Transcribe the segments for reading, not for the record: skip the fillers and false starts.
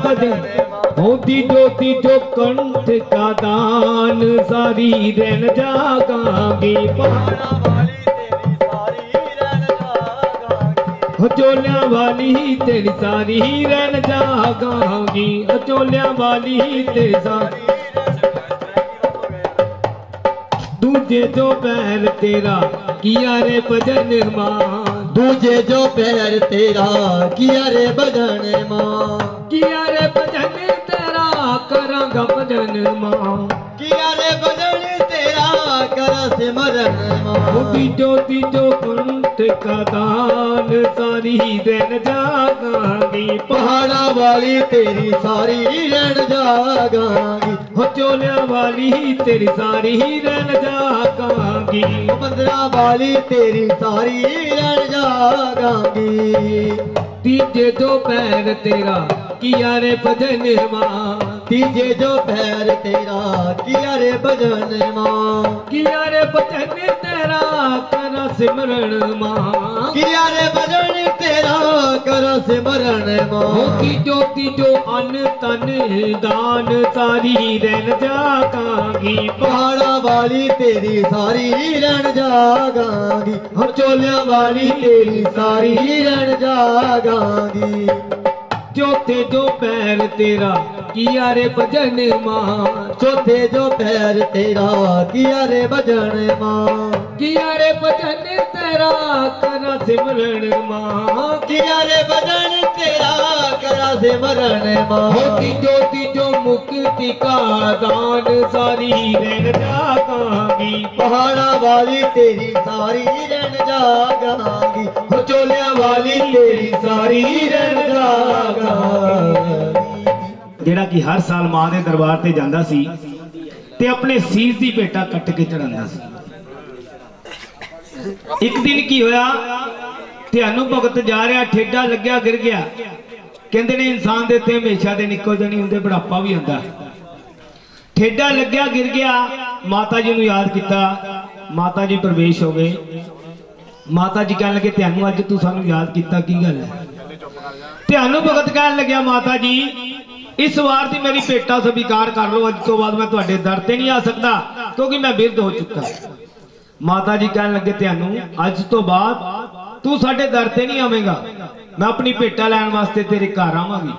भजन होती जो कंठ का दान सारी रैन जागांगी पहाड़ा वाली तेरी सारी रैन जागांगी चोलिया वाली तेरी सारी रैन जागांगी चोलिया वाली तेरी सारी दूजे जो पैर तेरा किया रे भजन मां दूजे जो पैर तेरा किया रे भजन मां किया रे भजन तेरा करांगा भजन मां किया रे भजन तेरा कर सिमरन मां तीजो कंठ का दान सारी रैन जागांगी पहाड़ा वाली तेरी सारी रैन जागांगी चोलिया वाली तेरी सारी रैन जागांगी मंदिरा वाली तेरी सारी रैन जागांगी तीजे जो पैर तेरा किया रे भजन मां तीजे जो पैर तेरा किया रे भजन मां किया रे भजन तेरा कर सिमरन मां किया रे भजन तेरा कर सिमरन मां तीजो अन्न तन दान सारी रैन जागांगी पहाड़ा वाली तेरी सारी रैन जागांगी चोलिया वाली तेरी सारी रैन जागांगी चौथे जो पैर तेरा किया रे भजन मां चौथे जो पैर तेरा किया रे भजन मां किया रे भजन तेरा करा सिमरन मां किया रे भजन तेरा करा सिमरन मां तीजो मुक्ति का दान सारी रैन जागांगी पहाड़ा वाली तेरी सारी रैन जागांगी चोलिया वाली तेरी सारी रैन जागांगी जेड़ा कि हर साल मां दे दरबार ते जांदा सी ते अपने सीस दी भेटा कट के चढ़ांदा सी। एक दिन की होया ध्यानू भगत जा रहा ठेडा लग्या गिर गया कहंदे ने इंसान दे ते हमेशा दे निक्को जे नहीं हुंदे बुढ़ापा भी आंदा ठेडा लग्या गिर गया माता जी नूं याद किया माता जी प्रवेश हो गए माता जी कहन लगे ध्यानू अज तू सानू याद किया की गल है ध्यानू भगत कहन लग्या माता जी इस बार दी मेरी भेटा स्वीकार कर लो अज तो बाद मैं तुहाडे दर ते नहीं आ सकता क्योंकि मैं बिरध हो चुका माता जी कहन लगे ध्यानू अज तो बाद तू साडे दर ते नहीं आवेगा मैं अपनी भेटा लैन वास्ते तेरे घर आवांगी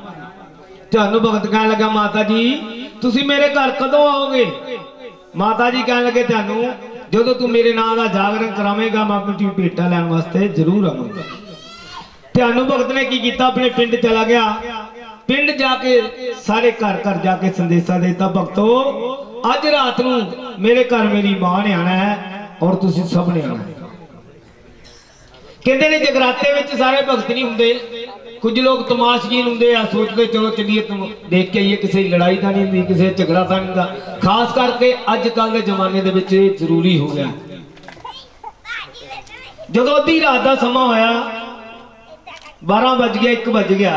ध्यानू भगत कहन लगा माता जी तुसी मेरे घर कदों आओगे माता जी कहन लगे ध्यानू जो तू मेरे नाम का जागरण करावेगा मैं अपनी भेटा लैन वास्ते जरूर आवांगा ध्यानू भगत ने की किया अपने पिंड चला गया पिंड जाके सारे घर घर जाके संदेशा देता भगतो अज रात नूं मेरे घर मेरी मां ने आना है और तुसी सब ने आना है कहते ने जगराते में सारे भगत नहीं होंगे कुछ लोग तमाशगीन होंगे आ सोचते चलो चलिए तुम देख के आइए किसी लड़ाई का नहीं होंगी किसी झगड़ा का नहीं होंगा खास करके अजकल के जमाने दे विच जरूरी हो गया जो अद्धी रात का समा होया 12 बज गया 1 बज गया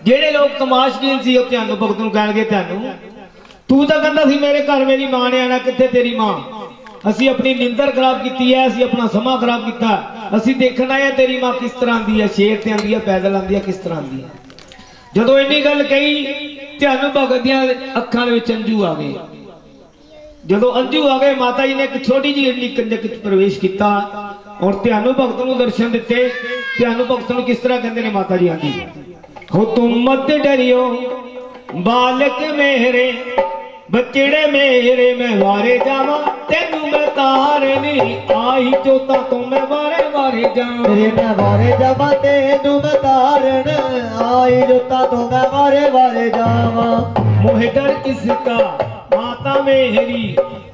जेडे लोग तमाशगीन सी ध्यानू भगत नूं कह लगे ध्यानू तू तो कहता सी मेरे घर मेरी मां ने आना कित्थे तेरी मां असी अपनी निंदर खराब की है असी अपना समा खराब किया असी देखना है तेरी मां किस तरह आंदी है शेर ते आंदी है पैदल आंदी है किस तरह आंदी है जदों इन्नी गल कही ध्यानू भगत दियां अखां दे विच अंजू आ गए जदों अंजू आ गए माता जी ने एक छोटी जी इन्नी कंजक प्रवेश किया और ध्यानू भगत नूं दर्शन दिते ध्यानू भगत नूं किस तरह कहंदे ने माता जी आंदी हो तुम मत डरियो बालक मेरे बचड़े मेरे मैं वारे जावा तेनू मैं तार नहीं आई जोता तो मैं वारे वारे जावा मैं वारे जावा तेनू मैं तारन आई जोता तो मैं वारे वारे जावा मोहे डर किसका माता मेरी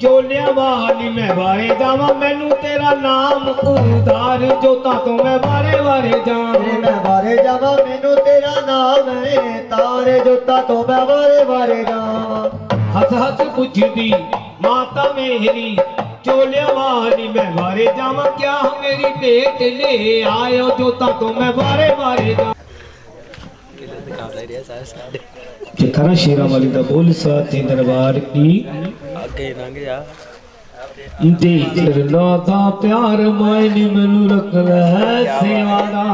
चोलिया वाली मैं वारे जावा मैनू तेरा नाम उधार जोता तो मैं वारे वारे जावा मैं वारे जावा मैनू तेरा नाम है तारे जोता तो मैं वारे वारे जावा हस हस पुछदी माता मेरी चोलिया वाली मैं वारे जावा क्या मेरी भेंट ले आयो जोता तो मैं वारे वारे जावा जयकारा शेरा वाली दा बोल साथे दरबार की आगे लंघ जा दे चरना दा प्यार मायने मैनू रख ले सेवा दा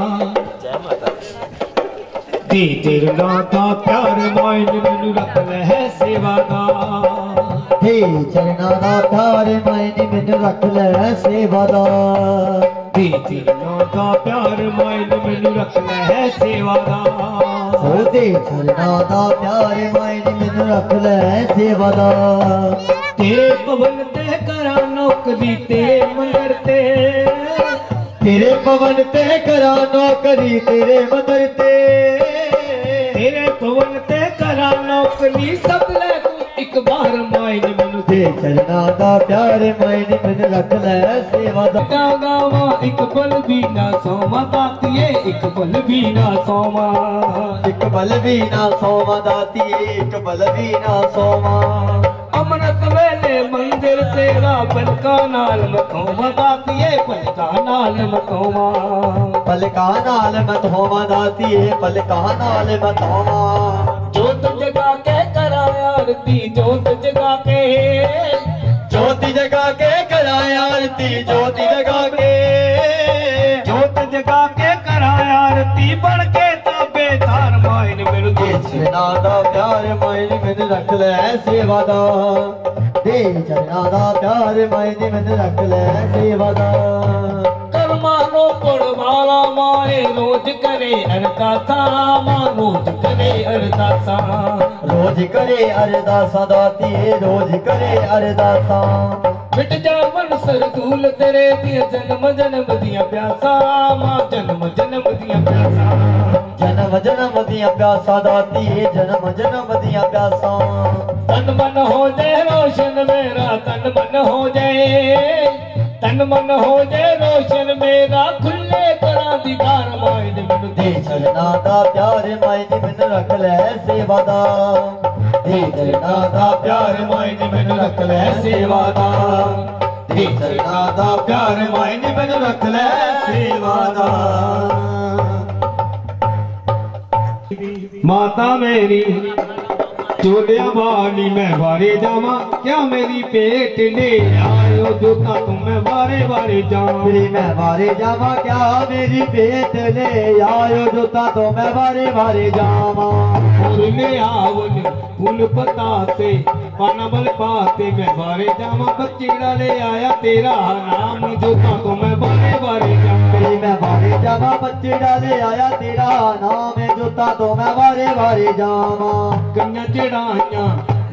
जय माता ते तेरे नाम दा प्यार माइन मैनू रख ले सेवादार हे चरना दा प्यार माइन मैनू रख ले सेवादार ते तेरे नाम दा प्यार माइन मैनू रख ले सेवादार हो ते चरना दा प्यार माइन मैनू रख ले सेवादार तेरे भवन ते करा नौकरी तेरे मंदिर ते तेरे पवन ते करा नौकरी तेरे मंदिर ते तेरे भवन ते करा नौकरी सब ले तू एक बार माइन मैनू ते चरना दा प्यार माइन मैनू रख ले सेवादार गावा एक पल भी ना सोमा दातिए एक पल भी ना सोमा एक बल भी ना सोमा दाती एक बल भी ना सोमा अमृत वेले मंदिर तेरा पलका नाल मथोमा दातिए पलका नाल मथोमा पलका नाल मत होवा दाती पलका नाल मत होवा जोत जगा के करा आरती जोत जगा के ज्योति जगा के करा आरती ज्योति जगा के जोत जगा के करा आरती बन के ताबेदार माइन मेरे चरना दा प्यार माइन मैनू रख ले सेवादार दे चरना दा प्यार माइन मैनू रख ले सेवादार कर्मानो पड़वाला माए रोज करे अरदासा मां रोज करे अरदासा रोज करे अरदासा दाती रोज करे अरदासा मिट जा मन सरदूल तेरे दिया जन्म जन्म दिया प्यासा मां जन्म जन्म दिया प्यासा जन्म जन्म दिया प्यासा दाती जन्म जन्म दिया प्यासा तन मन हो जाए रोशन मेरा तन मन हो जाए तन मन हो जाए रोशन मेरा खुले करा दीदार माइन मैनू दे चरना दा प्यार माइन मैनू रख ले सेवादार दे चरना दा प्यार माइन मैनू रख ले सेवादार दे चरना दा प्यार माइन मैनू रख ले सेवादार माता मेरी चोलिया वाली मैं बारे जावा क्या मेरी पेट ले आयो जोता तुम मैं बारे बारे जावा मेरी मैं बारे जावा क्या मेरी पेट ले आयो जोता तो मैं बारे बारे जावा फूल ले आवल फूल पता से पाना बल पाते मैं बारे जावा बच्चीड़ा ले आया तेरा नाम जोता तो मैं बारे बारे जावा मेरी मैं बारे जावा बच्चे डाले आया तेरा नाम है जोता तो मैं बारे बारे जावा कन्या चढ़ाइया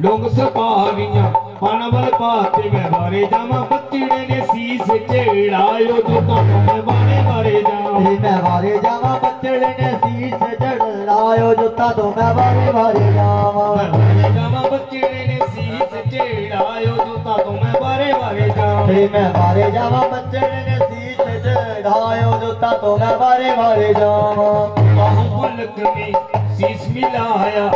लोग सपारियां पाना बल पाते मैं बारे जावा बच्चीड़े ने शीस चढ़ायो जोता तो मैं बारे बारे जावा मेरी मैं बारे जावा बच्चे ने शीश चढ़ायो जोता तो मैं बारे बारे जावा मैं बारे जावा बच्चीड़े ने शीस चढ़ायो जोता तो मैं बारे बारे जावा मेरी मैं बारे जावा बच्चे ने शीश चढ़ायो जोता तो मैं बारे बारे जावा बाहुबलक में शीश मिलाया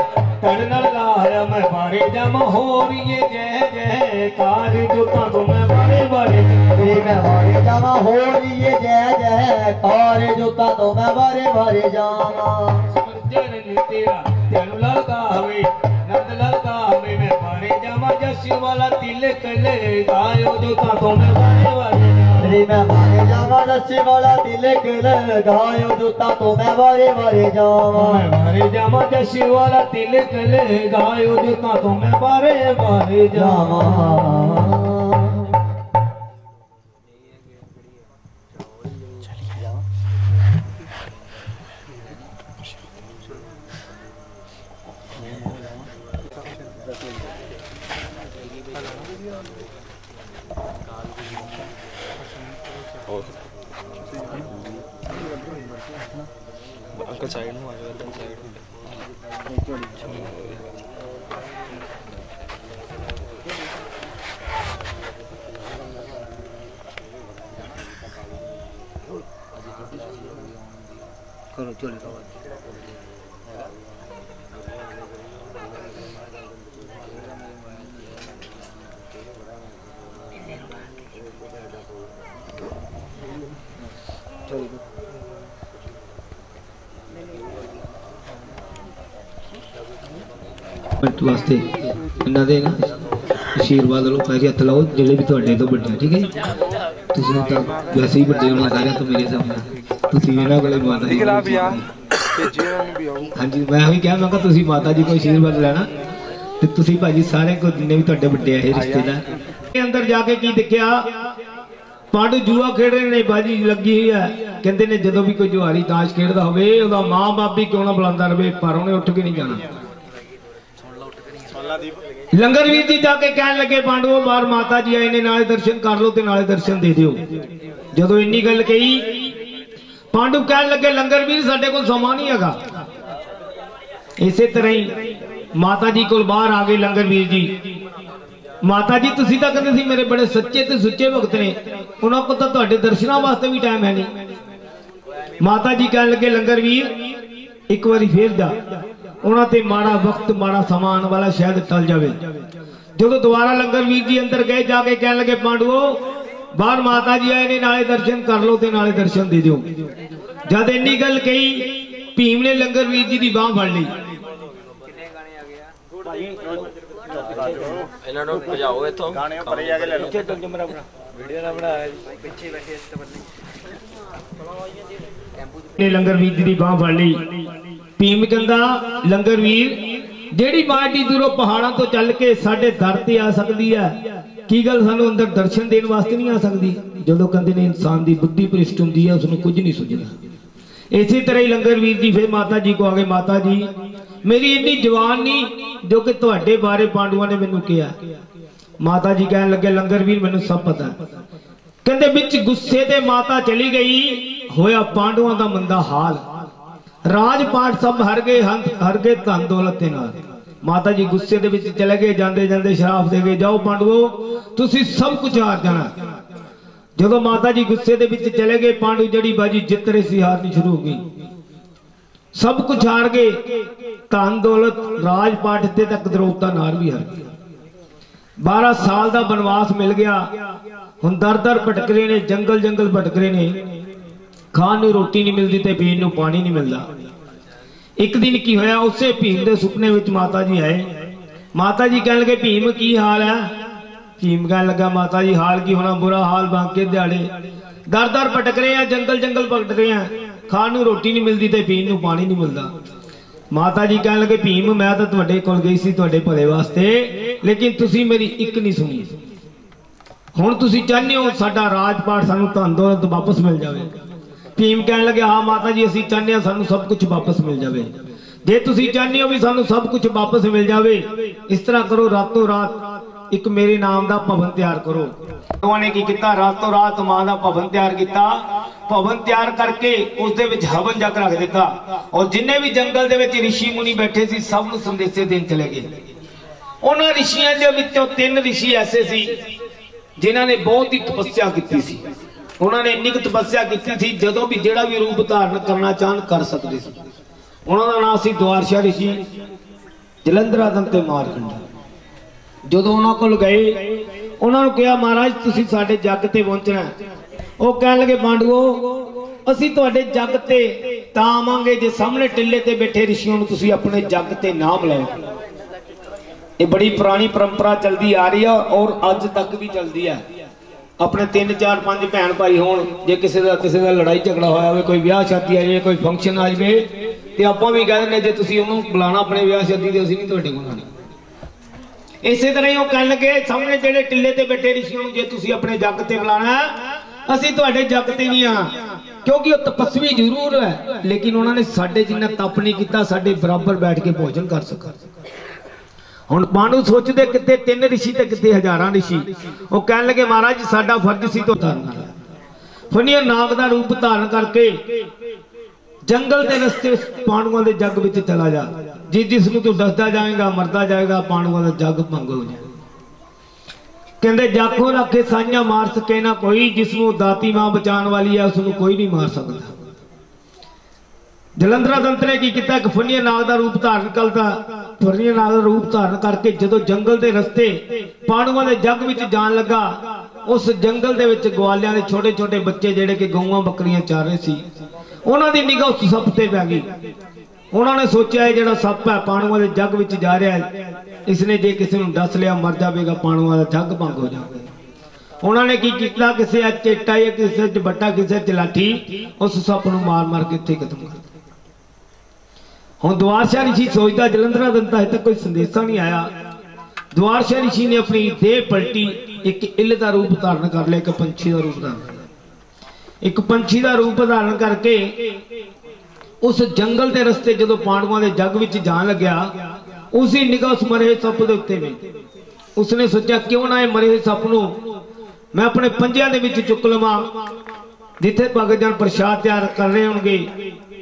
तड़न लाया मैं बारे जावा हो रही जय जय कार जोता तो मैं बारे बारे मेरी मैं बारे जावा हो रही है जय जय कार जोता तो मैं बारे बारे जावा चरण तेरा तेन लगावे नंद लगावे मैं बारे जावा जश वाला तिलक ले गायो जोता तो मैं बारे बारे मेरी मैं बारे जावा रस्सी वाला तिलक लगायो जोता तो मैं बारे बारे जावा मैं बारे जावा जश वाला तिलक ले गायो जोता तो मैं बारे बारे जावा अंकल साइड में आ जाओ एकदम साइड में करो चलो वास्ते इन्ना दे ना आशीर्वाद लो पैरी हथ लाओ जेडे भी तुहाडे तो बड़े ठीक है तुसीं तां वैसे ही बड़े होना सारे तो मेरे सामने तुसीं इन्हां कोले माता दी हाँ जी मैं भी क्या मैं कहा तुसी माता जी को आशीर्वाद लेना ते तुसी भाजी सारे को जिन्ने भी तुहाडे वड्डे है रिश्तेदार अंदर जाके की देखिया पांडू जुआ खेड रहे ने बाजी लगी हुई है कहते ने जदों भी कोई जुआरी ताश खेडदा होवे ओदा मां बाप भी क्यों ना बुलांदा रहे पर उन्हें उठ के नहीं जाना। लंगर वीर जी जाके कहन लगे पांडवों बाहर माता जी आए ने नाले दर्शन कर लो ते नाले दर्शन दे दियो। जदों इन्नी गल कही पांडु कहन लगे लंगर वीर साडे कोल समा नहीं हैगा। इसे तरह ही माता जी को बाहर आ गए लंगर वीर जी। माता जी तुसी तां कहंदे सी मेरे बड़े सच्चे ते सुच्चे भगत ने उन्हां को तां तुहाडे दर्शनां वास्ते भी टाइम है नहीं। माता जी कहन लगे लंगर वीर एक बारी फिर जा उन्हां ते माड़ा वक्त माड़ा समा आने वाला शायद टल जावे। जदों दोबारा लंगर वीर जी अंदर गए जाके कहन लगे पांडवों बाहर माता जी आए ने नाले दर्शन कर लो ते नाले दर्शन दे दियो। जद इन्नी गल कही भीम ने लंगर वीर जी की बांह फड़ ली। लंगर वीर जी की बांह फड़ ली। भीम कहंदा लंगर वीर जेड़ी मां दी दूरों पहाड़ों तो चल के साडे दर ते आ सकती है की गल सानू अंदर दर्शन देने वास्ते नहीं आ सकती। जदों कहंदे ने इंसान की बुद्धि भ्रिष्ट हुंदी है उसनूं कुछ नहीं सुझदा। इसी तरह ही लंगर वीर जी फिर माता जी को आ गए माता जी मेरी इन्नी जवान नहीं जो कि तुहाडे बारे पांडुआं ने मैनूं कहा। माता जी कहन लगे लंगर वीर मैनूं सब पता है। कहंदे विच गुस्से ते माता चली गई होया पांडुआं दा मंदा हाल राजपाट सब हर गए धन दौलत दे नाल। माता जी गुस्से दे विच चले गए जांदे जांदे शराप दे गए जाओ पांडवो तुसी सब कुछ हार जाना। जदों माता जी गुस्से दे विच चले गए पांडु जड़ी बाजी जित रही सी हारनी शुरू हो गई। सब कुछ हार गए धन दौलत राजपाट इत्थे तक द्रौपदा नार भी हार गई। 12 साल का बनवास मिल गया। हुण दर दर भटक रहे ने जंगल जंगल भटक रहे ने खाण नूं रोटी नहीं मिलती ते पीण नूं पानी नहीं मिलता। एक दिन की होया उसे भीम के सुपने विच माता जी आए। माता जी कहन लगे भीम की हाल है। भीम कहन लगा माता जी हाल की होना बुरा हाल बांके दिहाड़े दर दर भटक रहे हैं जंगल जंगल भटक रहे हैं खाण नूं रोटी नहीं मिलती ते पीण नूं पानी नहीं मिलता। माता जी कहन लगे भीम मैं तो तुहाडे कोल गई सी तुहाडे भले वास्ते लेकिन तुसी मेरी एक नहीं सुनी। हुण तुसी चाहते हो साडा राजपाट सानूं धन दौलत वापस मिल जाए। भीम कहन लगे हाँ माता जी असीं चाहते हैं सानूं सब कुछ वापस मिल जाए। जे तुसी चाहते हो भी सानूं सब कुछ वापस मिल जाए इस तरह करो रातों रात एक मेरे नाम का भवन तैयार करो। उन्होंने की किया रातों रात मां का भवन तैयार किया। भवन तैयार करके उस हवन जग रख दिता और जिन्हें भी जंगल के ऋषि मुनि बैठे सी सब नूं संदेशे देन चले गए। उन्होंने ऋषियों के विचों 3 ऋषि ऐसे सी जिन्हों ने बहुत ही तपस्या की सी। उन्होंने इन्नी तपस्या की थी जदों भी जेड़ा भी रूप धारण करना चाहन कर सकते थे। उन्होंने नाम सी द्वारशा ऋषि जलंधरादन ते मारकंडा। जदों उन्होंने कोल गए उन्होंने कहा महाराज तुसीं साडे जग ते पहुंचना। वो कहन लगे पांडवो असीं तुहाडे जग ते तां आवांगे जे सामने टिल्ले ते बैठे ऋषियों नूं तुसीं अपने जग ते ना बुलाओ। ये बड़ी पुरानी परंपरा चलती आ रही है और अज तक भी चलती है। अपने 3 4 5 भैन भाई होण जे किसी का लड़ाई झगड़ा होया होवे कोई ब्याह शादी आ जाए कोई फंक्शन आ जाए तो आपां भी कह दिंदे जे तुसीं उहनूं बुलाना अपने ब्याह शादी ते असीं नहीं तुहाडे कोल आउणा। इसे तरह ही कहन लगे सामने जेडे टिल्ले ते बैठे ऋषियों जे तुसीं अपने जग ते बुलाना असीं तुहाडे जग ते नहीं आना क्योंकि वो तपस्वी जरूर है लेकिन उन्होंने साडे जिन्ना तप नहीं किया साडे बराबर बैठ के भोजन कर सका। हुण पांडु सोचते कितने 3 ऋषि ते कितने हजारां ऋषि। वो कहन लगे महाराज साडा फर्ज सी तो फनिया नाग का रूप धारण करके जंगल के रस्ते पांडुआं दे जग विच चला जा जिसनूं तू दसदा जाएगा मरदा जाएगा पांडुआं दा जग भंग हो जाए। कहंदे जाखों रखे साइयां मार सके ना कोई जिसनूं दाती मां बचाने वाली है उसनूं कोई नहीं मार सकता। जलंधरा दंत ने की किया एक फनिया नाग का रूप धारण करता। फनिया नाग का रूप धारण करके जदों जंगल के रस्ते पांडुआं दे जग विच जान लगा उस जंगल दे विच ग्वालियां दे छोटे छोटे बच्चे जेडे कि गऊआं बकरियां चार रहे सी उन्हां दी निगाह उस सप ते पै गई। उन्होंने सोचा है जेड़ा सप है पांडुआं दे जग विच जा रहा है इसने जे किसी नूं दस लिया मर जाएगा पांडुआं दा जग भंग हो जाएगा। उन्होंने की किया किसी चेटा या किसी च बट्टा किसी च लाठी उस सप नूं मार मार के इत्थे खत्म कर। हुण द्वारशाह ऋषि सोचदा जलंधरा दंता है तक कोई संदेशा नहीं आया। द्वारशाह ऋषि ने अपनी देह पलटी, एक इल्ल का रूप धारण कर लिया, एक पंछी का रूप धारण, एक पंछी का रूप धारण करके उस जंगल के रस्ते जो पांडवों के जग विच जान लग्या, उसी निगाह उस मरे सप के उत्ते में उसने सोचा क्यों ना मरे सप नूं मैं अपने पंजियां दे विच चुक लवां, जिथे भगत जन प्रसाद तैयार कर रहे होंगे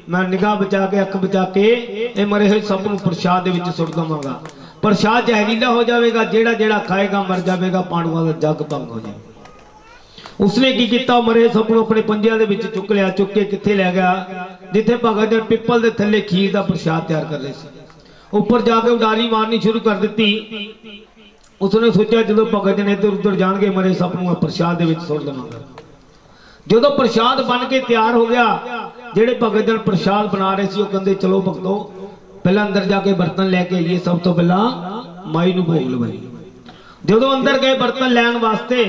मैं निगाह बचा के अख बचा के ये मरे हुए सप नूं प्रसाद दे विच सुट दवांगा। प्रसाद जहरीला हो जाएगा, जेड़ा जेड़ा खाएगा मर जाएगा, पांडवों का जग भंग हो जाएगा। उसने की किया, मरे सप नूं अपने पंजियां दे विच चुक लिया, चुक के किथे लै गया जिथे भगत जन पिपल के थले खीर का प्रसाद तैयार कर रहे थे। ऊपर जाके उडारी मारनी शुरू कर दी। उसने सोचा जो भगत जन इधर उधर जाएंगे मरे सप नूं प्रसाद दे विच सुट देवांगा। जो प्रसाद बन के तैयार हो गया, जेड़े भगत जन प्रसाद बना रहे थे कहते चलो भगतों पहला अंदर जाके बर्तन लैके आइए, सब तो पहला माई नूं भोग लवाई। जो अंदर गए बर्तन लैन वास्ते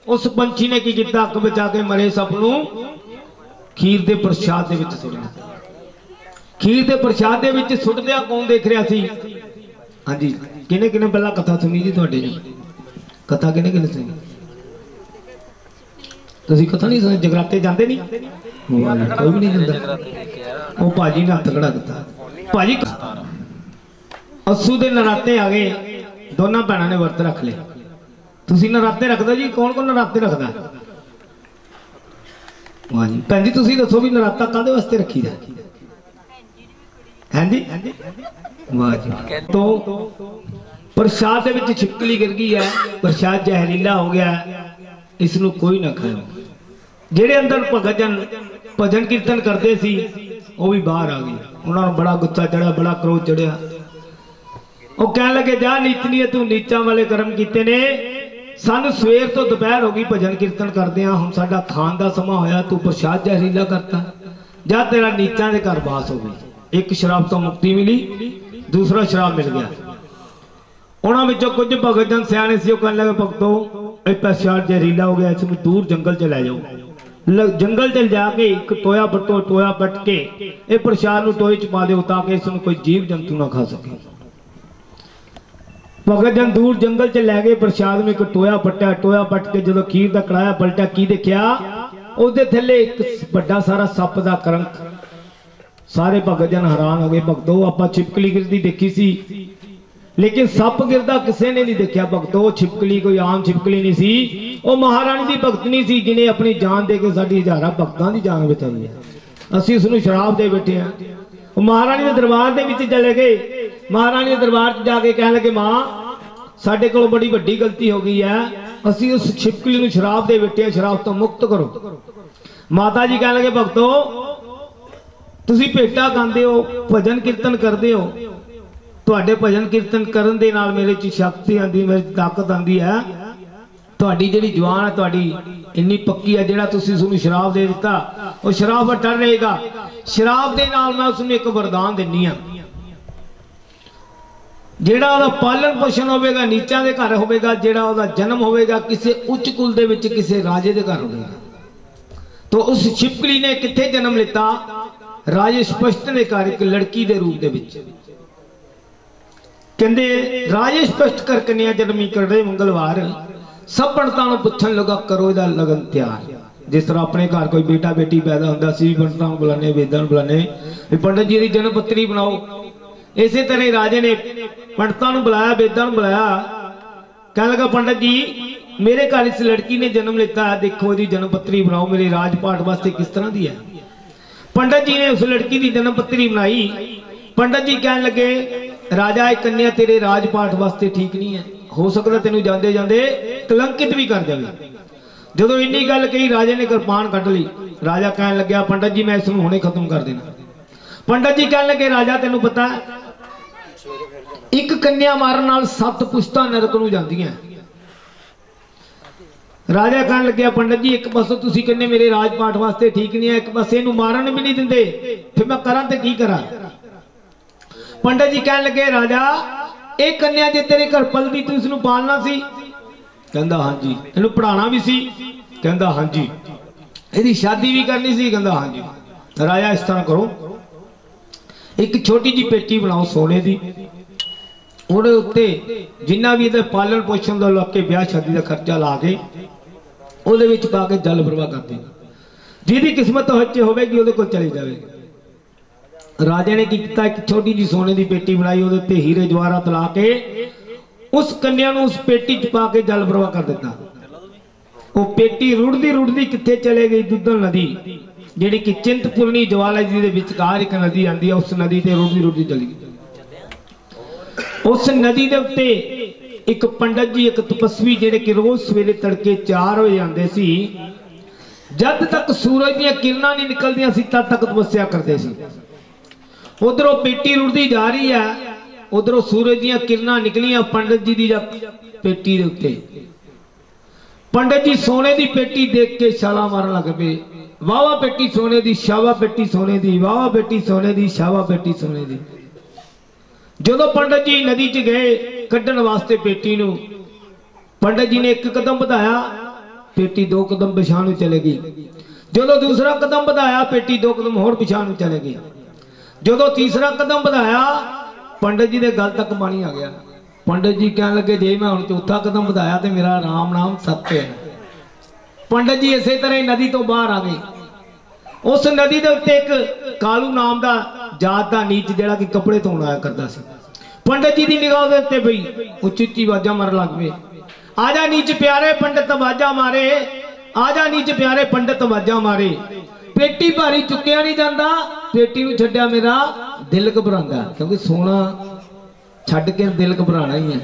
उस पंछी ने की किया, अख बचा के मरे सप नूं खीर के प्रसाद दे विच सुट दिता। खीर के प्रसाद दे विच सुटदिया कौन देख रहा सी? हाँ जी, किने किने पहला कथा सुनी जी? तुहाडे जी कथा किने किने सुनी? तुसीं कथा नहीं सुनी? जगराते जाते नहीं? कोई भी नहीं जाता। वो भाजी ने हथ खड़ा दिता। भाजी अस्सू दे नराते आ गए, दोनों भैनों ने वर्त रख ले। तुसीं नराते रखदा जी? कौन कौन नराते रखदा? वाह जी भैन जी, तुसीं दसो भी नराता काहदे वास्ते रखी दा? हैं जी वाह जी। तो प्रसाद दे विच छिपकली गिर गई है, प्रसाद जहरीला हो गया, इसनूं कोई ना खाए। जेड़े अंदर भगत जन भजन कीर्तन करते सी वो भी बाहर आ गए। उन्होंने बड़ा गुस्सा चढ़िया, बड़ा क्रोध चढ़िया। वो कहने लगे जा नीचनी तू नीचा वाले कर्म किए ने, सानू सवेर तो दोपहर हो गई भजन कीर्तन करते हैं, हम साडा खान का समा होया, तू प्रसाद जहरीला करता, जा तेरा नीचा के घर बास हो गई। एक शराब तो मुक्ति मिली, दूसरा शराब मिल गया। उन्होंने विचों कुछ भगत जन सियाने सी, कहने लगे भगतों ये प्रसाद जहरीला हो गया, इसमें दूर जंगल च लै जाओ। जंगल चल जाके एक टोया पट्टो, टोया पट के ये प्रसाद नूं टोए च पा दो ताकि इसनूं कोई जीव जंतु ना खा सके। भगत जन दूर जंगल च लै गए, प्रसाद में एक टोया पट्टिया, टोया पट के जो खीर का कड़ाया पलटा, की देखिया उसदे थल्ले एक बड़ा सारा सप का करंक। सारे भगत जन हैरान हो गए। भगतों आपां छिपकली गिरदी देखी सी, लेकिन सप गिरदा किसी ने नहीं देखा। भगतों छिपकली कोई आम छिपकली नहीं सी, वो महारानी की भगतनी सी जिन्हें अपनी जान दे के साडी हज़ारां भगतां दी जान बचाई है। असीं उसनूं शराब दे बैठे हैं। वो महारानी के दरबार दे विच चले गए। महारानी के दरबार च जाके कहण लगे मां साडे कोल बड़ी वड्डी गलती हो गई है, असीं उस छिपकली नूं शराब दे बैठे हैं, शराब तो मुक्त करो। माता जी कहण लगे भगतों तुसीं भेटां गांदे हो, भजन कीर्तन करदे हो, तुहाडे भजन कीर्तन करन दे नाल मेरे च शक्ति आंदी, मेरे ताकत आंदी है। तुहाडी जिहड़ी जवान है तुहाडी इन्नी पक्की है, जिहड़ा तुसीं उसनूं शराब दे दिता वो शराब अटल रहेगा। शराब दे नाल मैं उसनूं एक वरदान दिन्नी आ, जिहड़ा ओहदा पालन पोषण होवेगा नीचां दे घर होवेगा, जिहड़ा ओहदा जन्म होवेगा किसी उच्च कुल दे विच किसी राजे दे घर होवेगा। तो उस छिपकली ने कित्थे जन्म लिता? राजे स्पष्ट ने घर एक लड़की दे रूप दे विच। कहते राजे स्पष्ट कर कन्या जन्मी कर रहे मंगलवार, सब पंडितां नूं पुछण लगा करो इहदा लगन तैयार। जिस तरह अपने घर कोई बेटा बेटी पैदा होंदा सी, पंडितां नूं बुलाने, वेदां नूं बुलाने, पंडित जी दी जन्म पत्री बनाओ। इसे तरह राजे ने पंडितां नूं बुलाया, वेदां नूं बुलाया, कहने लगा पंडित जी मेरे घर इस लड़की ने जन्म लिता है, देखो इहदी जन्म पत्री बनाओ, मेरे राजपाट वास्ते किस तरह दी है। पंडित जी ने उस लड़की की जन्म पत्री बनाई। पंडित जी कहने लगे राजा एक कन्या तेरे राजपाट वास्ते ठीक नहीं है, हो सकता तेन जाते जाते कलंकित भी कर देवे। जो इन्नी गल कही राजे ने कृपान कट ली। राजा कहने लग्या पंडित जी मैं इसनूं हुणे खत्म कर देना। पंडित जी कहने लगे राजा तेनू पता एक कन्या मारन नाल 7 पुश्तां नरक नूं जांदियां। राजा कहने लग्या पंडित जी एक पासों तुसीं कहने मेरे राजपाट वास्ते ठीक नहीं है, एक पासे इहनूं मारन भी नहीं दिंदे, फिर मैं करां ते की करां। पंडित जी कहने लगे राजा एक कन्या जे तेरे घर पलदी तू इसनूं पालना सी? कहंदा हां जी। इहनूं पढ़ाना भी सी? कहंदा हां जी। इहदी शादी भी करनी सी? कहंदा हां जी। राजा इस तरह करो एक छोटी जी पेटी बनाओ सोने की, ਉਹਦੇ ਉੱਤੇ ਜਿੰਨਾ ਵੀ ਇਹਦਾ ਪਾਲਣ ਪੋਸ਼ਣ ਦਾ ਲਾ ਕੇ ਵਿਆਹ ਸ਼ਾਦੀ ਦਾ ਖਰਚਾ ਲਾ ਕੇ ਉਹਦੇ ਵਿੱਚ ਪਾ ਕੇ ਜਲ ਪ੍ਰਵਾਹ ਕਰ ਦੇਣਾ। ਜਿਹਦੀ ਕਿਸਮਤ ਹੋච්ਚੇ ਹੋਵੇਗੀ ਉਹਦੇ ਕੋਲ ਚਲੀ ਜਾਵੇਗੀ। ਰਾਜੇ ਨੇ ਕੀ ਕੀਤਾ, ਇੱਕ ਛੋਟੀ ਜੀ ਸੋਨੇ ਦੀ ਪੇਟੀ ਬਣਾਈ, ਉਹਦੇ ਉੱਤੇ ਹੀਰੇ ਜਵਾਹਰਾਤ ਲਾ ਕੇ उस कन्या उस पेटी च पा के जल प्रवाह कर देता। वो पेटी रुड़दी रुड़दी किथे चले गई, दुद्धन नदी जिहड़ी कि चिंतपूर्णी ज्वाला जी दे विचकार एक नदी आंदी है, उस नदी ते रुड़दी रुड़दी चली गई। उस नदी दे उत्ते एक पंडित जी, एक तपस्वी जिहड़े कि रोज सवेरे तड़के 4 बजे आंदे सी, जद तक सूरज दी किरणां नहीं निकलदियां सी तद तक तपस्या करदे सी। उधरों पेटी रुड़दी जा रही है, उधरों सूरज दी किरणां निकलियां पंडित जी दी पेटी दे उत्ते। पंडित जी सोने दी पेटी देख के छाला मारन लग पे, वावा पेटी सोने दी, शावा पेटी सोने दी, वावा पेटी सोने दी, शावा पेटी सोने दी। जदों पंडित जी नदी च गए कड्ढण वास्ते पेटी नूं, पंडित जी ने एक कदम बढ़ाया, पेटी 2 कदम पिछां नूं चले गई। जदों दूसरा कदम बढ़ाया, पेटी 2 कदम होर पिछां नूं चले गई। जदों तीसरा कदम बढ़ाया, पंडित जी के गल तक पानी आ गया। पंडित जी कह लगे, जे मैं हुण चौथा कदम बढ़ाया तो मेरा राम नाम सत्य है। पंडित जी इसे तरह ही नदी तो बाहर आ गए। उस नदी के उत्ते एक कालू नाम का जात का नीच जिहड़ा कि कपड़े धोण आया करता सी। पंडित जी की निगाह के उत्ते पई, उच्ची उच्ची आवाज़ां मारन लग पे, आजा नीच प्यारे पंडित आवाज़ां मारे, आजा नीच प्यारे पंडित आवाज़ां मारे। पेटी भारी चुक्या नहीं जाता, पेटी नूं छड्डिया मेरा दिल घबरांदा, क्योंकि सोना छड्ड के दिल घबराना ही है।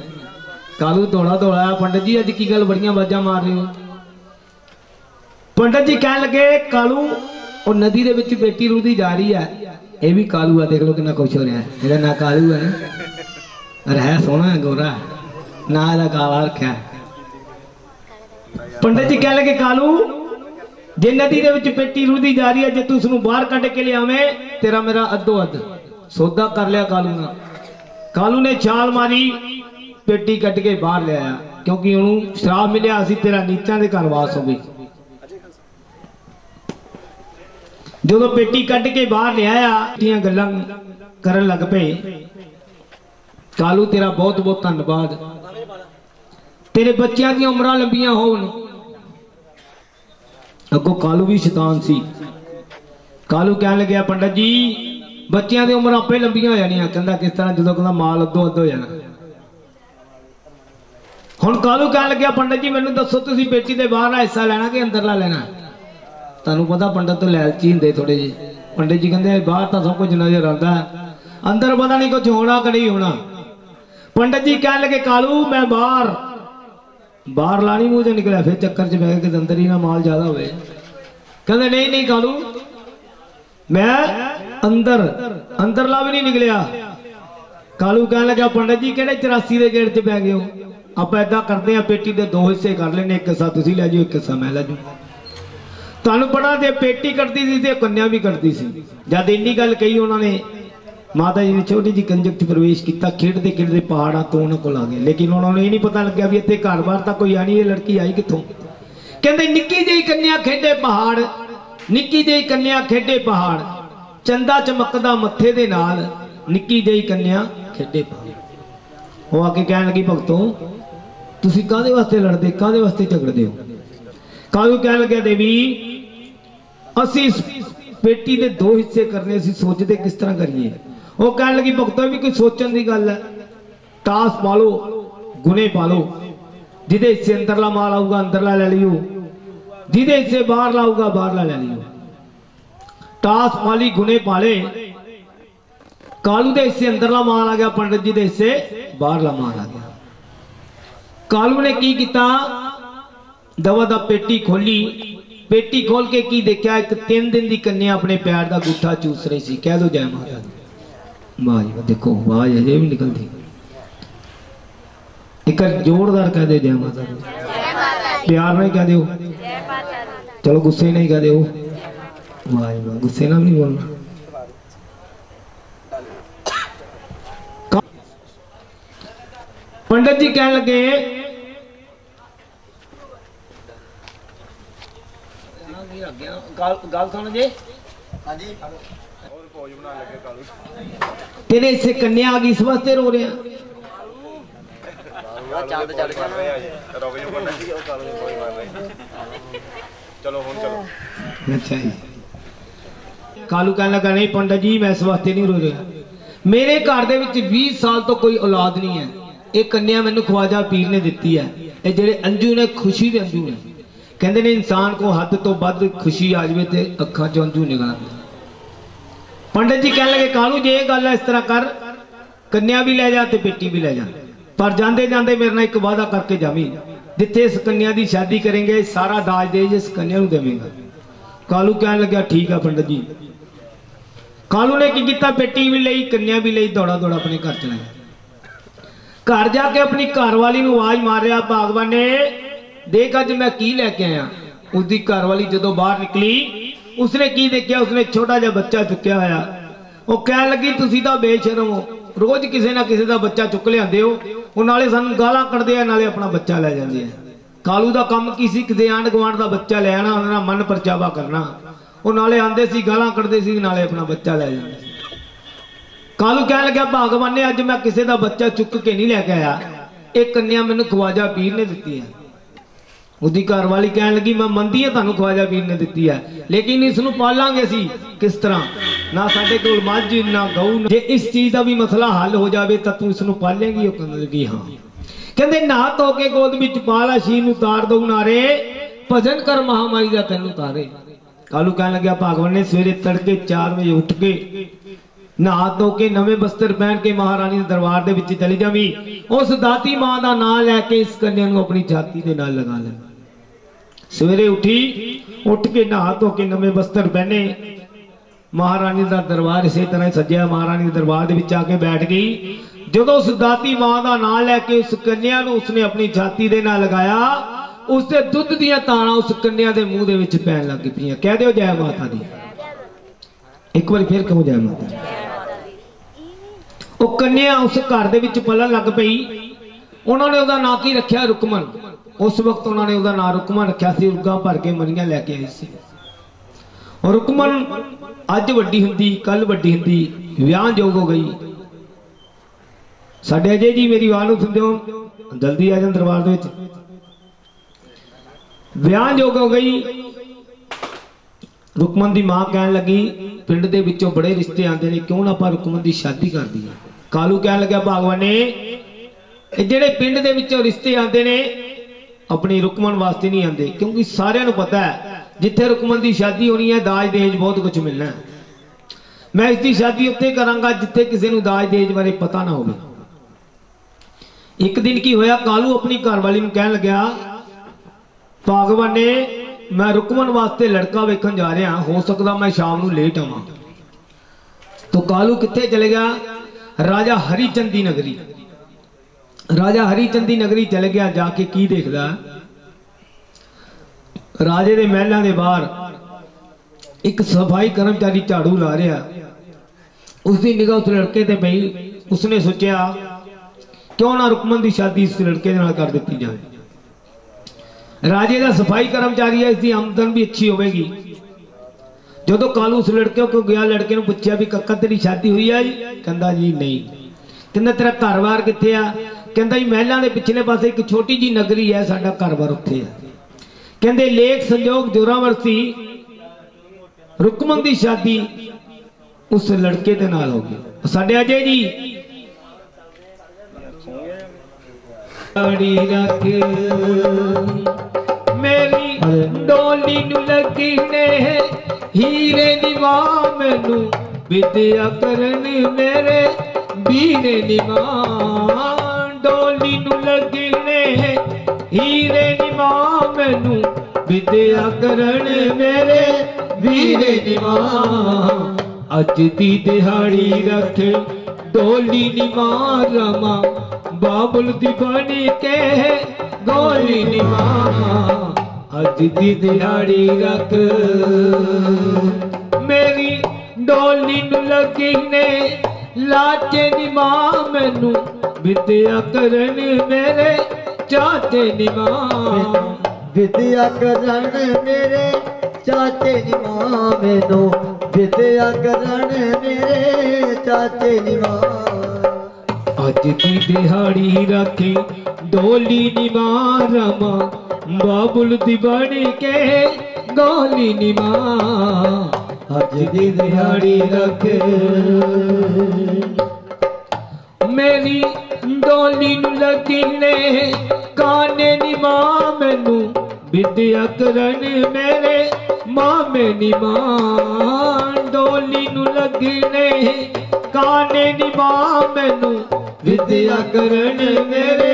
कालू दौड़ा दौड़ाया, पंडित जी अज की गल बड़ियां आवाज़ां मार रहे हो। पंडित जी कह लगे, कालू और नदी दे विच पेटी रुड़दी जा रही है, यह भी कालू है, देख लो कितना खुश हो रहा है। मेरा ना कालू है ना, है सोना है, गोरा ना, इहदा काला रखा है। पंडित जी कह लगे, कालू जे नदी दे विच पेटी रुड़दी जा रही है, जे तू उसनूं बाहर कढ के लियावे तेरा मेरा अद्धो अध सौदा कर लिया। कालू ने छाल मारी, पेटी कट के बाहर ले आया, क्योंकि उन्होंने श्राप मिलिया सी तेरा नीचां दे घर वास होवे। जो पेटी कट के बाहर ले आया, इहदियां गल्लां करन लग पे, कालू तेरा बहुत बहुत धन्नवाद, तेरे बच्चों दी उमरां लंबियां होण। अगो कालू भी शैतान सी। कालू कह लग्या, पंडित जी बच्चों की उम्र आपे लंबियां हो जानियां। कहंदा किस तरह, जो कहंदा माल अद्धो अध हो जाना। हुण कालू कह लग्या, पंडित जी मैनूं दसो तुसीं पेटी दे बाहरला हिस्सा लेना कि अंदरला लेना? तुहानूं पता पंडित तो लालची हुंदे थोड़े जे। पंडित जी कहंदे बाहर तां सब कुछ नजर आंदा, अंदर पता नहीं कुछ होना कि नहीं होना। पंडित जी कह लगे, कालू मैं बाहर लानी मुंह से निकलिया, फिर चक्कर च बह गए कि अंदर ही ना माल ज्यादा हो। कहते नहीं नहीं कालू, मैं अंदरला भी नहीं निकलिया। कालू कह लगा, पंडित जी कहने 84 के गेट च पै गए हो। आप ऐसा करते हैं, पेटी के 2 हिस्से कर लेने, एक हिस्सा तुसीं लै जाओ, एक हिस्सा मैं लै जाऊं। तुहानूं पता जे पेटी कटदी सी ते कन्या भी कटदी सी। जद इन्नी गल कही उन्होंने, माता जी ने छोटी जी कंजक च प्रवेश किया, खेडते खेडते पहाड़ा तो उन्होंने को आ गए। लेकिन उन्होंने ये नहीं पता लग्या भी इतने घर बार तक कोई आनी, ये लड़की आई कितों। कहते निक्की जी कन्या खेडे पहाड़, निक्की जी कन्या खेडे पहाड़, चंदा चमकदा मत्थे दे नाल, निक्की जी कन्या खेडे पहाड़। वो आके कह लगी, भगतों तुसीं काहदे वास्ते लड़दे, काहदे वास्ते झगड़दे हो? कालू कह लग्या, देवी असीं इस पेटी के 2 हिस्से करने, असीं सोचते किस तरह करिए। वो कह लगी, भगतों भी कोई सोचने की गल है, टास पा लो, गुने पा लो, जिदे हिस्से अंदरला माल आऊगा अंदरला ले लियो, जिदे हिस्से बाहरला आऊगा बाहरला ले लियो। टास पाली, गुने पाले, कालू दे हिस्से अंदरला माल आ गया, पंडित जी दे हिस्से बाहरला माल आ गया। कालू ने की किया, दवा दा पेटी खोली, पेटी खोल के की देखा, एक 3 दिन की कन्या अपने पैर का गुठा चूस रही सी। कह दो जय माता दी। वाह जी, देखो आवाज अजे भी निकलती। एक जोरदार कह दे जय माता दी, प्यार नहीं कह दो, चलो गुस्से नहीं कह दो। वाह जी वाह, गुस्से ना भी नहीं बोलना। पंडित जी कह लगे, गल सुन जी, तेरे इससे कन्या आ गई, इस वास्ते रो रहे हैं। अच्छा जी। कालू कहने लगा नहीं पंडित जी मैं इस वास्ते नहीं रो रहा, मेरे घर दे विच 20 साल तो कोई औलाद नहीं है, एक कन्या मैनू ख्वाजा पीर ने दिती है। ये जेडे अंजू ने खुशी दे अंजू ने, कहते ने इंसान को हद तो वध खुशी आ जाए तो अखां चों अंजू निकल आते। पंडित जी कहने लगे कालू जे गल है इस तरह कर, कन्या भी ले जा ते बेटी भी ले जा, पर जाते जाते मेरे नाल एक वादा करके जावी, जिथे इस कन्या की शादी करेंगे सारा दाज दे इस कन्या नूं देवेंगा। कालू कहने लगा ठीक है पंडित जी। कालू ने की किया, बेटी भी लई कन्या भी लई, दौड़ा दौड़ा अपने घर चला गया। घर जाके अपनी घरवाली नूं आवाज मारिया, भागवान ने देख अज मैं की लैके आया। उसकी घरवाली जदों बाहर निकली उसने की देखा, उसने छोटा जिहा बच्चा चुक्या होया। वो कह लगी तुसीं तां बेशरम हो, रोज किसी ना किसी का बच्चा चुक लियादे हो, वो नाले सानूं गालां कढदे आ नाले अपना बच्चा लै जांदे आ। कालू का काम की सी, किसी आंढ गुआंढ का बच्चा ले आना, उन्हां मन परचावा करना, वो नाले आंदे सी गालां कढदे सी नाले अपना बच्चा लै जांदे सी। कालू कह लग्या भागवान ने अज मैं किसी का बच्चा चुक के नहीं लैके आया, एक कन्या मैनूं ख्वाजा पीर ने दिती है। उसकी घरवाली कह लगी मैं मनदी है तुहानूं ख्वाजा पीर ने दिती है, लेकिन इसनूं पालांगे असीं किस तरह, ना साडे कोल मझ ना गऊ, जे इस चीज का भी मसला हल हो जाए तो तू इसनूं पालेंगी। कहने लगी हाँ। कहंदे नहा धो के गोद विच पाला शीर नूं तार दऊ नारे, भजन कर महामाई दा तैनूं तारे। कालू कह लग्या भागवान ने सवेरे तड़के 4 बजे उठ के नहा धो के नवे बस्तर पहन के महारानी दे दरबार दे विच चली जावी, उस दाती मां दा नाम लैके इस कन्या नूं अपनी छाती दे नाल लगा ले। सवेरे उठी, उठ के नहा धो के नवे बस्तर पहने, महारानी का दरबार इसे तरह सज्या, महारानी दरबार दे विच आके बैठ गई। जदों उस दाती मां का नाम लैके उस कन्या नूं उसने अपनी छाती दे नाल लगाया, उसके दुध दियां तारां उस कन्या दे मूंह दे विच पैण लग पईयां। कह दिओ जय माता दी, एक बार फिर कहो जय माता दी। वो कन्या उस घर दे विच पलन लग पई। उन्होंने उसका नाम की रखा रुकमन। उस वक्त उन्होंने उसका नाम रुकमन रखा सी, उगा भर के मनियां लैके आई सी। और रुकमन अज वड्डी हुंदी कल वड्डी हुंदी विआह योग हो गई। साडे अजय जी मेरी आवाज़ नूं सुणदे हो, जल्दी आ जाओ दरबार दे विच। विआह योग हो गई। रुकमन की मां कहन लगी पिंड दे विचों बड़े रिश्ते आते हैं, क्यों ना आपां रुकमन की शादी कर दईए। कालू कह लग्या भागवान ने जिहड़े पिंड दे विचों रिश्ते आते हैं अपनी रुकमन वास्ते नहीं आते, क्योंकि सारिਆਂ ਨੂੰ पता है जिथे रुकमन की शादी होनी है दाज देज बहुत कुछ मिलना है। मैं इसकी शादी उत्थे करांगा जिथे किसी नूं दाज देज बारे पता ना होवे। एक दिन की होया, कालू अपनी घरवाली नूं कहन लग्या भागवान ने मैं रुकमन वास्ते लड़का वेखण जा रहा, हो सकता मैं शाम नूं लेट आवां। तो कालू कित्थे चले गया? राजा हरिचंद दी नगरी। राजा हरिचंद दी नगरी चले गया। जाके की देखदा, राजे दे महलों के बाहर एक सफाई कर्मचारी झाड़ू ला रहा। उसकी निगाह उस लड़के ते पई। उसने सोचा क्यों ना रुकमन की शादी इस लड़के नाल कर दी जाए। राजे का सफाई कर्मचारी है, इसकी आमदन भी अच्छी होगी। जो कालू उस लड़के को गया, लड़के ने पूछा भी कक्का तेरी शादी हुई है? कहता जी नहीं। कहता तेरा घर बार कित्थे आ? कहता जी महलों के पिछले पासे एक छोटी जी नगरी है, साडा घर बार उत्थे है। कहते लेख संजोग जोरावर सी, रुकमन की शादी उस लड़के के नाल हो गई। साडे अजय जी रख मेरी डोली नूं लगी ने हीरे निवा मैनू विद्या करन मेरे बीरे निवा। डोली नूं लगी ने हीरे निवा मैनू विद्या करन मेरे वीरे निवा। अज दी दिहाड़ी रख डोली निवा रामा, बाबुल दी बनी के गोली निवा। अज दी दिहाड़ी रख मेरी डोली नूं लगी ने लाचे निवा मैनू विद्या करन मेरे चाचे निवा। विद्या करन मेरे चाचे नी मां मैनू विद्या करन मेरे चाचे नी मां। अज दी दिहाड़ी रखे डोली नी मां रमा बाबुल दी बनी के गोली नी मां। अज दी दिहाड़ी रखे मेरी डोली नू लगी ने काने नी मां मैनू विद्या करन मेरे मामे नी मां। डोली नू लगी ने काने नी मां मैनू विद्या करन मेरे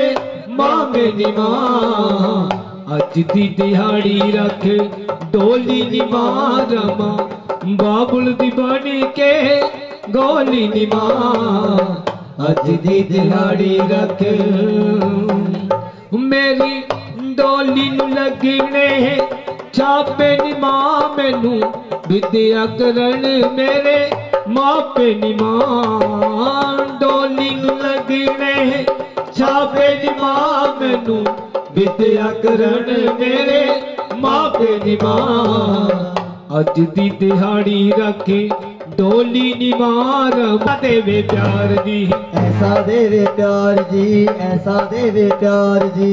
मामे नी मां। अज दी दिहाड़ी रख डोली नी मां रमा बाबुल दी बनी के गोली नी मां। अज दी दिहाड़ी रख मेरी डोली नू लगी ने छापे नी मां मैनू विद्या करन मेरे मापे नी मां। डोली नू लगी ने छापे नी मां मैनू विद्या करन मेरे मापे नी मां। अज दी दिहाड़ी रखे डोली नी मार देवे प्यार जी ऐसा देवे प्यार जी ऐसा देवे प्यार जी।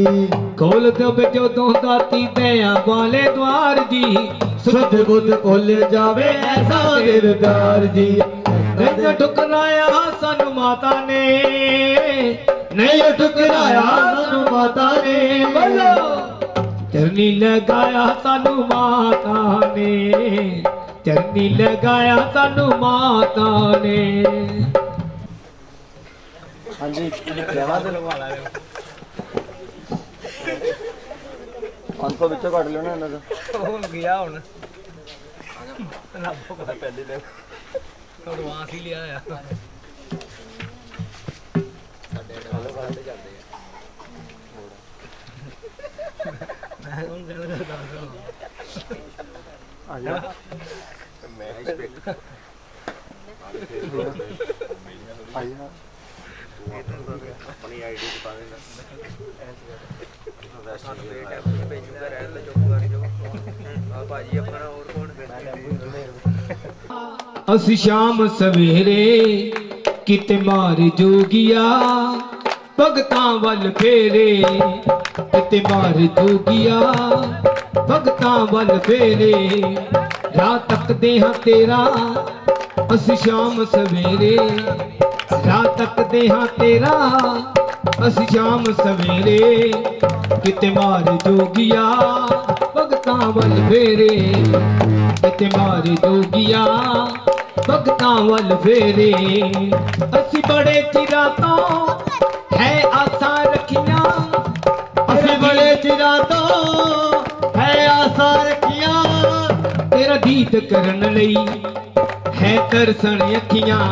खोल दब जो दाती दया वाले द्वार जी सुध बुध खोल जावे ऐसा देवे प्यार जी। नहीं ठुकराया सानू माता ने नहीं ठुकराया सानू माता ने बोलो चरनी लगाया सानू माता ने चरनी लगाया सानू माता ने। हाँ जी लेवा दे लगा ला अंको विचों कट लियो ना इन्हां दा हो गया हुण लाभो का पहले ले एडवांस ही लिया आ साडे एडवांस वाले जाते मैं हुण गल करदा आ जा मैं आया अपनी आईडी बता देना वेस्ट भेजूंगा रहने ले जो आ भाजी अपना और कौन असी शाम सवेरे किते मार जोगिया भगतां वल फेरे किते मार जोगिया भगतां वल फेरे रात तकदे हां तेरा असी शाम सवेरे रात तकदे हां तेरा असी शाम सवेरे किते मार जोगिया भगतां वल फेरे किते मार जोगिया भगतां वल फेरे। असी बड़े चिरा तो है आसा रखियां असी बड़े चिरा तो है आसा रखियां तेरा दीद करन लई है तरसन अखियां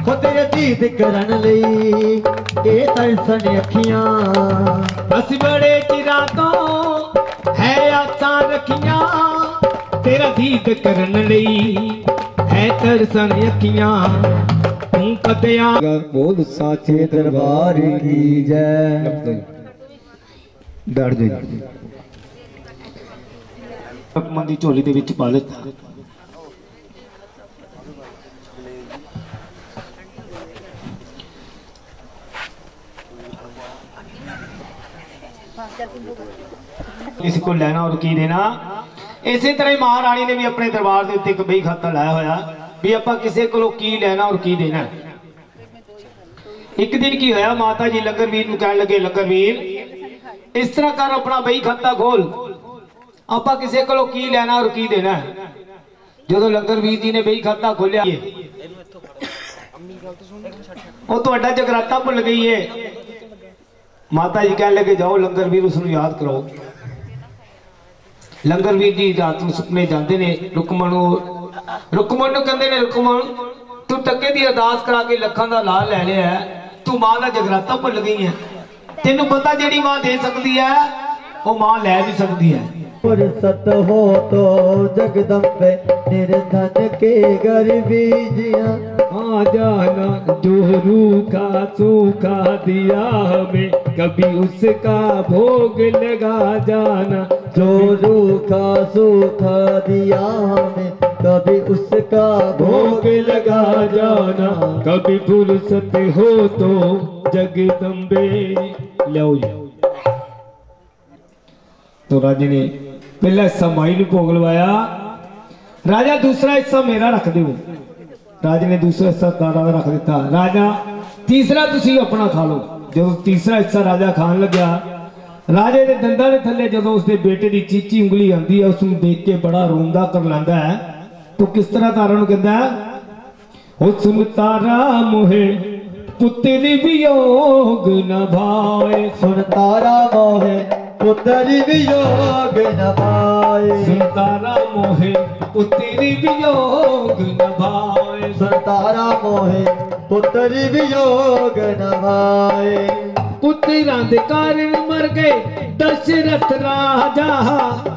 हो तेरे दीद करन लई ए तरसन अखियां। असी बड़े चिरा तो है आसा रखियां तेरा दीद करन लई है तरसन अखियां। तू कदया बोल साचे दरबार की जय। डर गई मन की झोली दे विच पा लिता। किसी को लेना और की देना। इसी तरह ही महारानी ने भी अपने दरबार के उत्ते एक बही खाता लाया होया भी आपां किसी को की लेना और की देना। एक दिन की होया माता जी लंगरवीर नूं कहण लगे लंगरवीर इस तरह कर अपना बही खाता खोल आपां किसी को की लेना और की देना। जो लंगरवीर जी ने बही खाता खोलिया वो तुहाडा जगराता भुल गई है। माता जी कह लगे जाओ लंगरवीर उसनूं याद करो। लंगरवीर जी रात नूं सुपने जाते ने रुकमण नूं कहंदे ने रुकमण तू टक्के दी अरदास करा के लखां दा लाल लै लिया है तू मां दा जगराता भुल गई है। तेनू पता जेड़ी मां दे सकती है वो मां लै भी सकती है। फुर्सत हो तो जगदम्बे निर्धन के घर बीजिया आ जाना जो रूखा सूखा दिया हमें कभी उसका भोग लगा जाना। जो रूखा सूखा दिया हमें कभी उसका भोग लगा जाना। कभी फुर्सत हो तो जगदम्बे लो। तो राजे ने पहला हिस्सा माई नूं भोग लवाया। राजा दूसरा हिस्सा मेरा रख दो। राजे ने दूसरा हिस्सा तारा का रख दिता। राजा तीसरा तुसी अपना खा लो। जो तीसरा हिस्सा राजा खान लग्या, राजे के दंदां दे थल्ले जो उसके बेटे की चीची उंगली आती है उसनूं देख के बड़ा रोंदा कर लैंदा है। तो किस तरह तारा नूं कहंदा है, ओ सुन तारा मोहे पुत्र वियोग न भाए। सुन तारा मोहे पुत्र वियोग न भाए। सुन तारा मोहे पुत्र वियोग न भाए। सुन तारा मोहे पुत्र वियोग न भाए। पुत्रां दे कारण मर गए दशरथ राजा।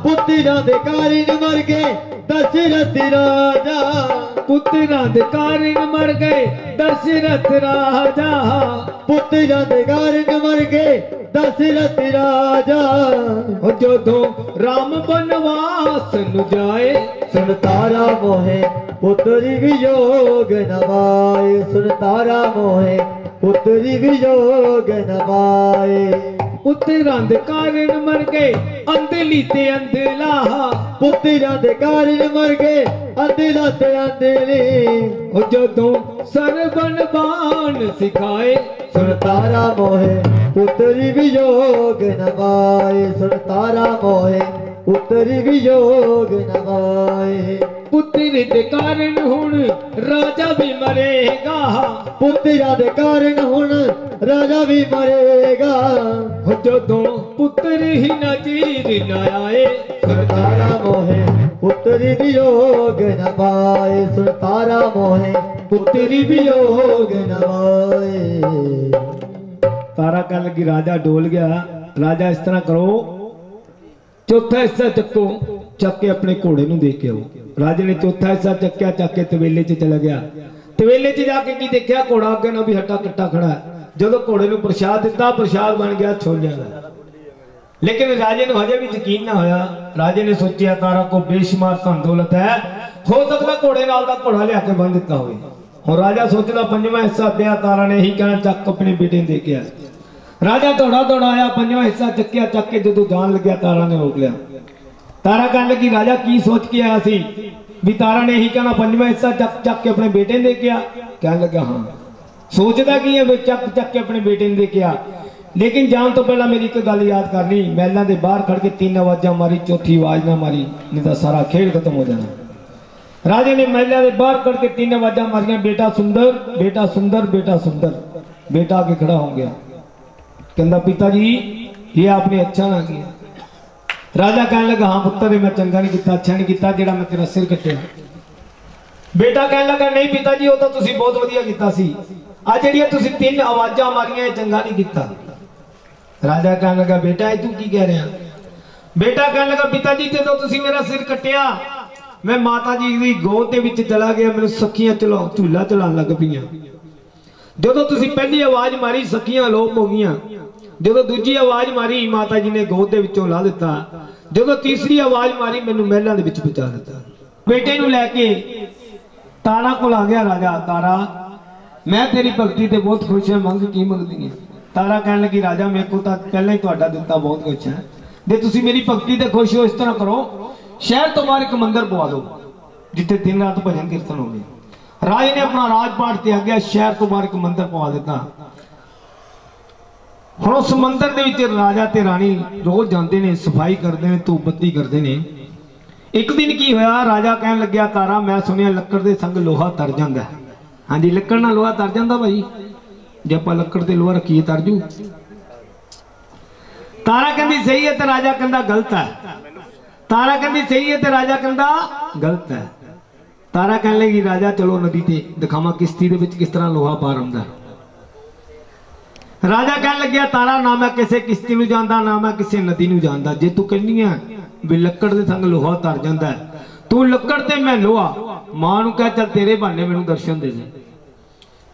पुत्रां दे कारण मर गए दशरथ राजा। पुत्रां दे कारण मर गए दशरथ राजा। पुत्रां दे कारण मर गए दशरथ राजा। जदों राम बनवास नु जाए। सुन तारा मोहे पुत्र वियोग न भाए। सुन तारा मोहे पुत्र वियोग न भाए। पुत्रां दे कारण मर गए अंधली ते अंधला। पुत्रां दे कारण मर गए अंधला ते अंधली। जदों सरबन बाण सिखाए। सुन तारा मोहे पुत्र वियोग न भाए। सुन तारा मोहे पुत्र वियोग न भाए। पुत्र दे कारण हुण राजा भी मरेगा। पुत्रां दे कारण हुण राजा भी मरेगा। जदों पुत्र ही नजीर न आए। सुन तारा मोहे पुत्र वियोग न भाए। सुन तारा मोहे पुत्र वियोग न भाए। तारा कह लगी राजा डोल गया। राजा इस तरह करो, चौथा हिस्सा चक्को, चक के अपने घोड़े नूं देख के आओ। राजे ने चौथा हिस्सा चक्या, चक के तवेले च चला गया। तवेले च जाके की देखा, घोड़ा अगे ना भी हट्टा कट्टा खड़ा है। जो घोड़े नूं प्रसाद दिता, प्रसाद बन गया छोलियां दा। लेकिन राजे नूं हजे भी यकीन ना होया। राजे ने सोचा तारा को बेशुमार धन दौलत है, हो सकता घोड़े नाल दा घोड़ा लिया के बन दिता होवे। हुण राजा सोचदा पंजवां हिस्सा पिया, तारा ने यही कहना चक अपने बेटे ने देखिया। राजा दौड़ा दौड़ा आया, पंजवां हिस्सा चक्या, चक के जो जान लग्या तारा ने रोक लिया। तारा कह लगी राजा की सोच के आया सी भी तारा ने यही कहना पंजवां हिस्सा चक चक के अपने बेटे ने देखिया। कह लगा हाँ सोचता की है चक चक के अपने बेटे ने देखिया। लेकिन जान तो पहला मेरी एक गल याद करनी, महलों के बाहर खड़ के 3 आवाजा मारी, चौथी आवाज ना मारी नहीं तो सारा खेल खत्म हो जाना। राजे ने महलों के बाहर खड़ के 3 आवाजा मारिया, बेटा सुंदर, बेटा सुंदर, बेटा सुंदर। बेटा आके खड़ा हो गया, कहता पिताजी ये आपने अच्छा ना किया। राजा कहने लगा हाँ पुत्र मैं चंगा नहीं किया, अच्छा नहीं किया जेड़ा मैं तेरा सिर कट्टिया। बेटा कहने लगा नहीं पिताजी वो तो तुसी बहुत वधिया कीता सी, आ जेड़ियां तुसी 3 आवाजा मारियां चंगा नहीं किया। राजा कहने लगा बेटा तू की कह रहा। बेटा कहने लगा पिताजी जो तुसी मेरा सिर कट्टिया, मैं माता जी की गोद दे विच चला गया, मेरे सखियां चलो झूला चलान लग पईयां। जो तुसी पहली आवाज मारी सखियां लोप हो गईयां, जो दूजी आवाज मारी माता जी ने गोद दे विचों ला दिता, जो तीसरी आवाज मारी मैनू महलों दे विच पहुंचा दिता। बेटे नूं लैके तारा कोल आ गया राजा। तारा मैं तेरी भगती ते बहुत खुश है, मंग की मंगदी है। तारा कहने लगी राजा मेरे को तो पहले ही तुहाडा दिता बहुत कुछ है, जे तुसी मेरी भगती ते खुश हो इस तरह करो शहर तो बाहर एक मंदिर पवा दो जिथे दिन रात भजन कीर्तन होवे। राजे ने अपना राजपाट त्याग गया, शहर तो बाहर एक मंदिर पवा दिता। हुण उस मंदिर दे विच राजा ते रानी रोज जाते ने, सफाई करते हैं, धूप बत्ती करते हैं। एक दिन की होया, राजा कहन लग्या तारा मैं सुनिया लक्कड़ दे संग लोहा तर जांदा है। हाँ जी लक्कड़ नाल लोहा तर जांदा भाई, जे आपां लक्कड़ ते लोहा रखीए तर जू। तारा कहंदी सही है ते राजा कहंदा गलत है। तारा कहंदी सही है ते राजा कहंदा गलत है। तारा कहन लगी राजा चलो नदी ते दिखावां किश्ती दे विच किस तरह लोहा पार हुंदा। राजा कह लग्या तारा ना मैं किसी किश्ती नूं जानदा ना मैं किसी नदी नूं जानदा, जे तू कहनी है भी लक्कड़ दे संग लोहा तर जांदा है, तू लक्कड़ ते मैं लोहा, मां नूं कह चल तेरे बहाने मैनूं दर्शन दे दे।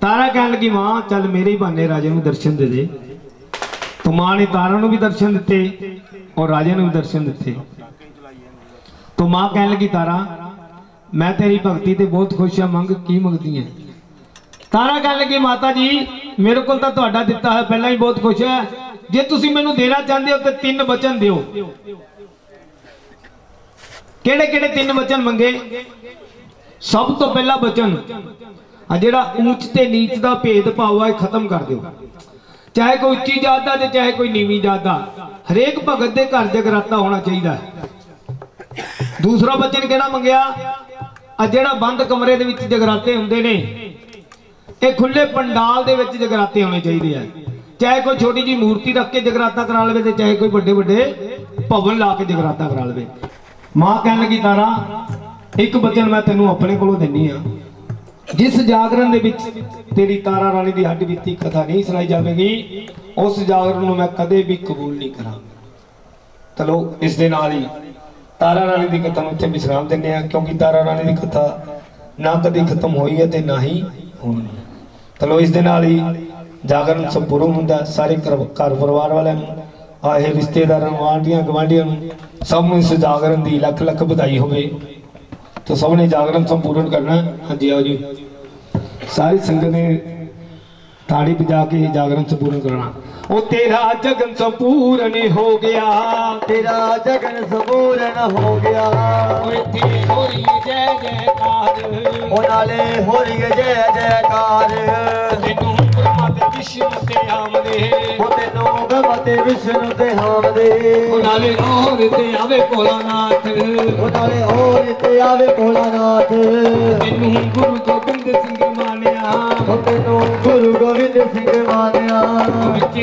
तारा कह लगी मां चल मेरे ही बहाने राजे नूं दर्शन दे दे। तो तो मां ने तारा नूं भी दर्शन दिते और राजे नूं भी दर्शन दिते। तो मां कहन लगी तारा मैं तेरी भगती ते बहुत खुश हाँ, मंग की मंगदी है। तारा कहन लगी माता जी मेरे को तो तुहाडा दिता है पहला ही बहुत खुश है, जे तुसी मैनूं देना चाहते हो तो 3 वचन दिओ। केड़े केड़े 3 वचन मंगे? सब तो पहला वचन जेड़ा ऊंच ते नीच दा भेदभाव है खत्म कर दो, चाहे कोई उच्ची जात दा चाहे कोई नीवी जात दा, हरेक भगत दे घर जगराता होना चाहिए। दूसरा वचन केड़ा मंगया? जेड़ा बंद कमरे दे विच जगराते हुंदे ने ये खुले पंडाल दे विच जगराते होने चाहिए है, चाहे कोई छोटी जी मूर्ति रख के जगराता करा लवे ते चाहे कोई बड़े बड़े भवन ला के जगराता करा लवे। मां कहन लगी तारा एक वचन मैं तेनों अपने कोलों देनी आ, जिस जागरण दे विच तेरी तारा रानी दी हड्ड बीती कथा नहीं सुनाई जाएगी उस जागरण नूं मैं कदे भी कबूल नहीं करा। चलो इस दे नाल ही तारा रानी दी कथा नूं इत्थे विश्राम दिंदे आ, क्योंकि तारा रानी दी कथा ना कदी खत्म होई है ते ना ही होनी। चलो इस दे नाल ही जागरण संपूर्ण हुंदा। सारे घर परिवार वालियां नूं आए रिश्तेदारां नूं आंढियां गवांढियां नूं सब नूं इस जागरण दी लख लख बधाई होवे। तो सबने जागरण संपूर्ण करना। हाँ जी आओ जी, सारी संगत ने ताड़ी बजा के जागरण संपूर्ण करना। ओ तेरा जगन संपूर्ण हो गया, तेरा जगन संपूर्ण हो गया, हो रही जय जयकार, ओ नाले हो रही जय जयकार, तेनू ब्रह्मा ते विष्णु ते आमदे, ओ तेनू ब्रह्मा ते विष्णु ते आमदे, ओ नाले और ते आवे भोलानाथ, ओ नाले और ते आवे भोलानाथ, तेनू गुरु गोबिंद सिंह मानिया, ओ तेनू गुरु गोबिंद सिंह मानिया,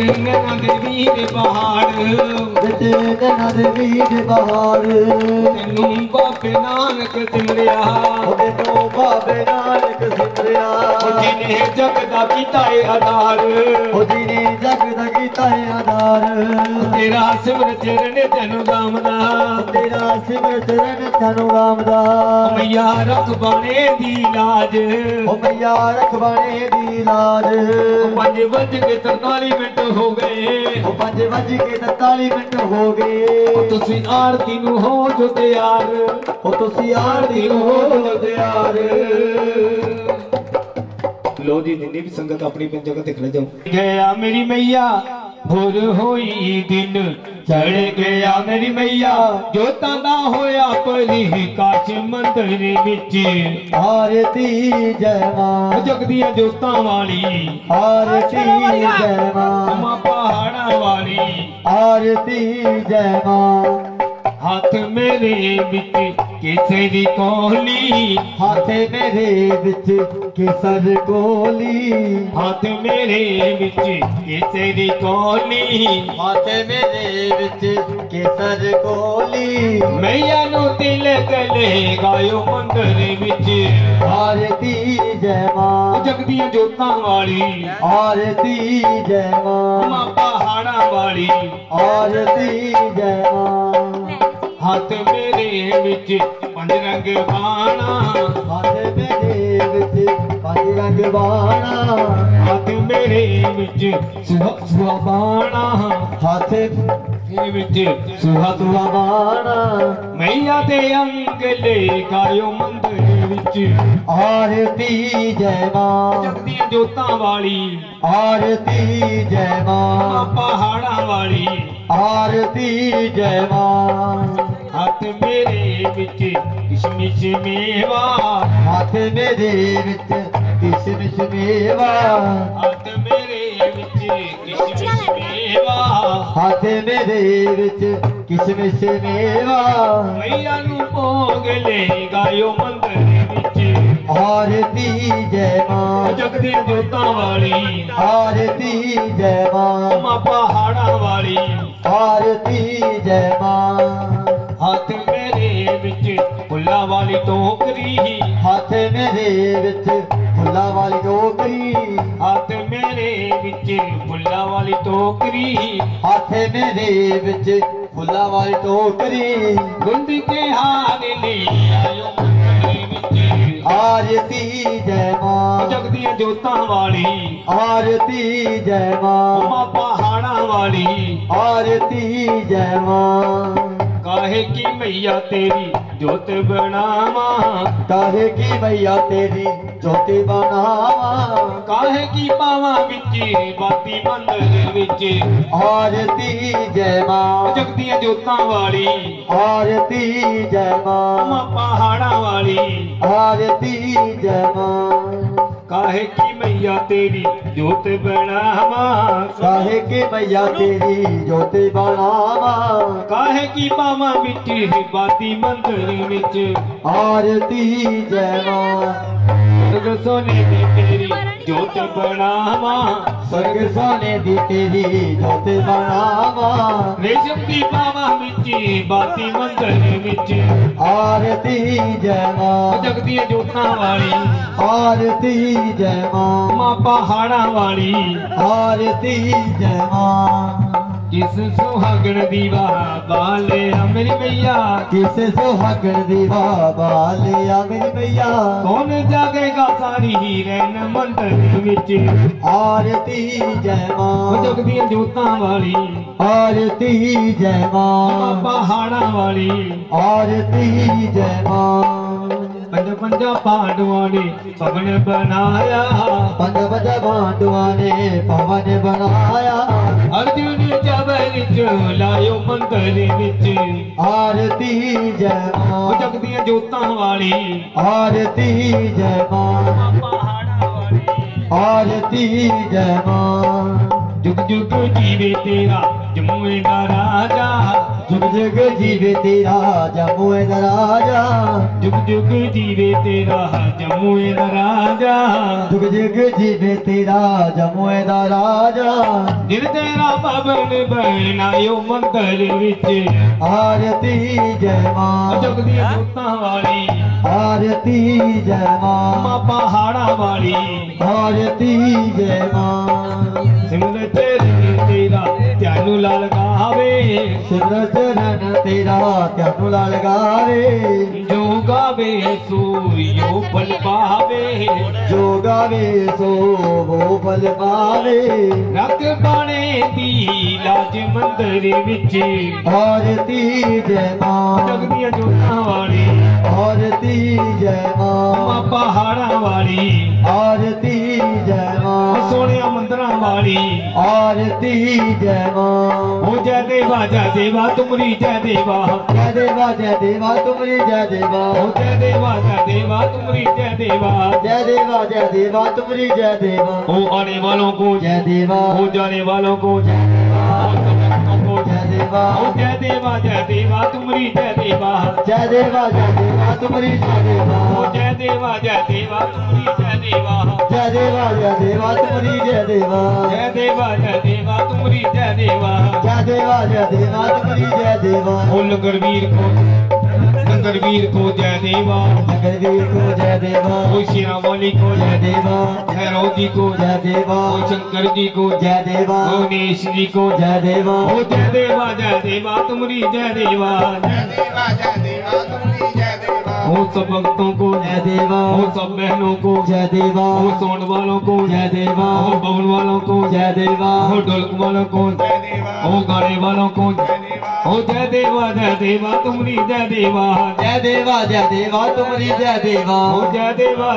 नैना देवी दे पहाड़, नैना देवी दे पहाड़, तेनू बाबे नानक सिमरिया, तेनू बाबे नानक सिमरिया, जिन्हें जग दा कीता है आधार, जिन्हें जग दा कीता है आधार, तेरा सिमर चरण तैनू दामदा, तेरा सिमर चरण तैनू दामदा, मैया रख बाणे दी लाज, ओ मैया रख बाणे दी लाज, 5 बज के 43 मिनट हो गए, 5 बज के 43 मिनट हो गए, तुसी आरती नू हो जो तैयार, ओ तुसी आरती नू हो जो तैयार। लो जी जिन्नी भी संगत अपनी अपनी जगह ते खड़े जाओ। गया मेरी मैया भोर होई दिन चढ़ गया मेरी मैया, जोतां दा होया परी काश मंदिर विच, आरती जय मां जगदियां जोतां वाली, आरती जय मां मां पहाड़ां वाली, आरती जय मां, हाथ मेरे विच केसरी कोली, हाथ मेरे विच केसर कोली, हाथ मेरे विच केसरी कोली, हाथ मेरे विच केसर कोली, मैया नू तिलक लगायो मंदिर विच, आरती जय मां जगदियां जोतां वाली, आरती जय मां मां पहाड़ां वाली, आरती जय मां, हाथ मेरे विच 5 रंग बाणा, हाथ मेरे विच 5 रंग बाणा, हाथ मेरे विच सुहा बाणा, हाथ विच सुहा सुहा बाणा, मैया दे अंग ले गायो मंदिर विच, आरती जय मां जगदियां जोतां वाली, आरती जय मां पहाड़ां वाली, आरती जय मां, हाथ मेरे विच किशमिश मेवा, हाथ मेरे विच किशमिश मेवा, हाथ मेरे विच किशमिश मेवा, हाथ मेरे विच किशमिश मेवा, मैया नू भोग ले गायो मंदिर विच, आरती जय मां जगदियां जोतां वाली, आरती जय मां मां पहाड़ां वाली, आरती जय मां, हाथ मेरे विच फुल्ला वाली टोकरी, हाथ मेरे विच फुल्ला वाली टोकरी, हाथ मेरे विच फुल्ला वाली टोकरी, हाथ मेरे विच फुल्ला वाली टोकरी, गुंद के हार ले आयो मंदिर विच, आरती जय मां जगदियां जोतां वाली, आरती जय मां मां पहाड़ां वाली, आरती जय मां। काहे की मैया तेरी जोत बनावा, काहे की मैया तेरी ज्योति बनावा, काहे की पावा विच बाती मंदिर विच, आरती जय मां। जगदियां जोतां वाली, आरती जय मां। मां पहाड़ा वाली, आरती जय मां। काहे की मैया तेरी जोत बनावा, काहे की मैया तेरी ज्योति बनावा, काहे की पावा विच बाती मंदिर विच, आरती जय मां। स्वर्ग सोने दी तेरी जोत बनावा, स्वर्ग सोने दी तेरी ज्योति बनावा, रेशम की पावा विच बाती मंदिर विच, आरती जय मां। जगदियां जोतां वाली, आरती जय मां। मां पहाड़ा वाली, आरती जय मां। किस सुहागण दीवा बाले मेरी मैया, किस सुहागण दीवा बालिया मेरी मैया, कौन जागेगा सारी रैन मंदिर विच, आरती जय मां। जगदियां जोतां वाली, आरती जय मां मां। पहाड़ा वाली, आरती जय मां। पंज पंजा पांडवां ने पवन बनाया, पंज पंज पांडवां ने पवन बनाया, अर्जुन जबल लायो मंदिर विच, आरती जय मां। जगदियां जोतां वाली, आरती जय मां। मां पहाड़ा वाली, आरती जय मां। जुग जुग जीवे तेरा जमुए दा राजा, जुग जुग जीवे तेरा जमुए दा राजा, जुग जुग जीवे तेरा जमुए दा राजा, जुग जुग जीवे तेरा जमुए दा राजा, दिल तेरा भवन बनायो मंदिर विच, आरती जय मां। जगदियां जोतां वाली, आरती जय मां। मां पहाड़ा वाली, आरती जय मां। सिमर चरण तेरा त्यानू लाल गावे, सिमर चरण तेरा त्यानू लाल गावे, जो गावे सो यो फल पावे, जो गावे सो वो फल पावे, रख बाणे दी लाज मंदिर विच, आरती जय मां। जगदियां जोतां वाली, आरती जय मां मां। पहाड़ा वाली, आरती जय मां। सोनिया मंदिरां वाली, आरती जय मां। ओ जय देवा तुमरी जय देवा, जय देवा तुमरी जय देवा, ओ जय देवा तुमरी जय देवा, जय देवा तुमरी जय देवा, ओ आने वालों को जय देवा, ओ जाने वालों को जय देवा, ओ समस्तों को जय देवा, ओ जय देवा तुमरी जय देवा, जय देवा तुमरी जय देवा, ओ जय देवा तुमरी जय देवा, जय देवा तुमरी जय देवा, जय देवा तुमरी जय देवा, जय देवा तुमरी जय देवा, ओ लंगरवीर को जय देवा, नगरवीर को जय देवा, ओ शेरा वाली को जय जय देवा, भैरव जी को जय देवा, ओ शंकर जी को जय देवा, ओ गणेश जी को जय देवा, ओ जय देवा तुमरी जय देवा, ओ सब भक्तों को जय देवा, ओ सब बहनों को जय देवा, ओ सोन वालों को जय देवा, ओ बवन वालों को जय देवा, ओ ढोलक वालों को ओ गाने वालों को ओ जय देवा तुमरी जय देवा, जय देवा तुमरी जय देवा, ओ जय देवा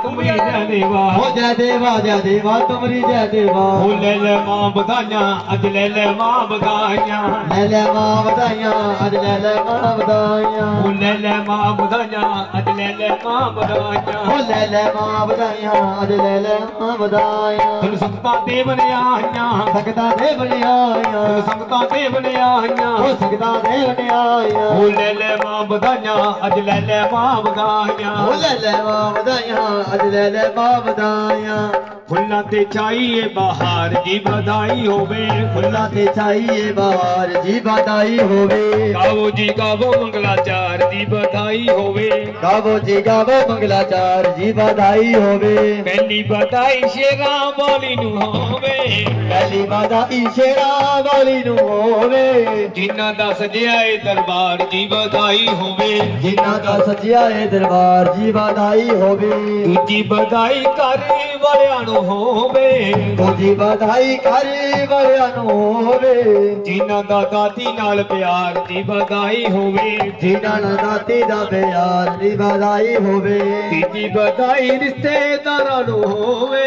तुमरी जय देवा, ओ जय देवा तुमरी जय देवा, ओ ले ले मां बधाइयां अज ले ले मां बधाइयां, ले मां बधाइयां अज ले मां बधाइयां, ओ ले ले मां बधाइयां अज ले मां बधाइयां, ओ ले मां बधाइयां अज ले मां बधाइयां, तन संगतां ते बनियाइयां, सकदा दे बनियाइयां, तन संगतां ते बनियाइयां, ओ सकदा दे बनियाइयां, ओ ले मां बधाइयां अज ले मां बधाइयां, ओ ले मां बधाइयां अज ले मां बधाइयां, फुल्लां ते चाहिए बहार जी बधाई होवे, फुल्लां ते चाहिए बहार जी बधाई होवे, गावो जी गावो मंगलाचार जी बधाई होवे, गावो जी गावो मंगलाचार जी बधाई होवे, पहली बधाई शेरा वाली नू होवे, पहली बधाई शेरा वाली नू होवे, जिन्ना दा सजिया ए दरबार जी बधाई होवे जिन्ना दा सजिया ए दरबार जी बधाई होवे दूजी बधाई करे वालियां नूं होवे दूजी बधाई करे वालियां नूं होवे जिन्ना दा दाती नाल प्यार जी बधाई होवे जिन्ना दा दाती दा प्यार जी बधाई होवे तीजी बधाई रिश्तेदारां नूं होवे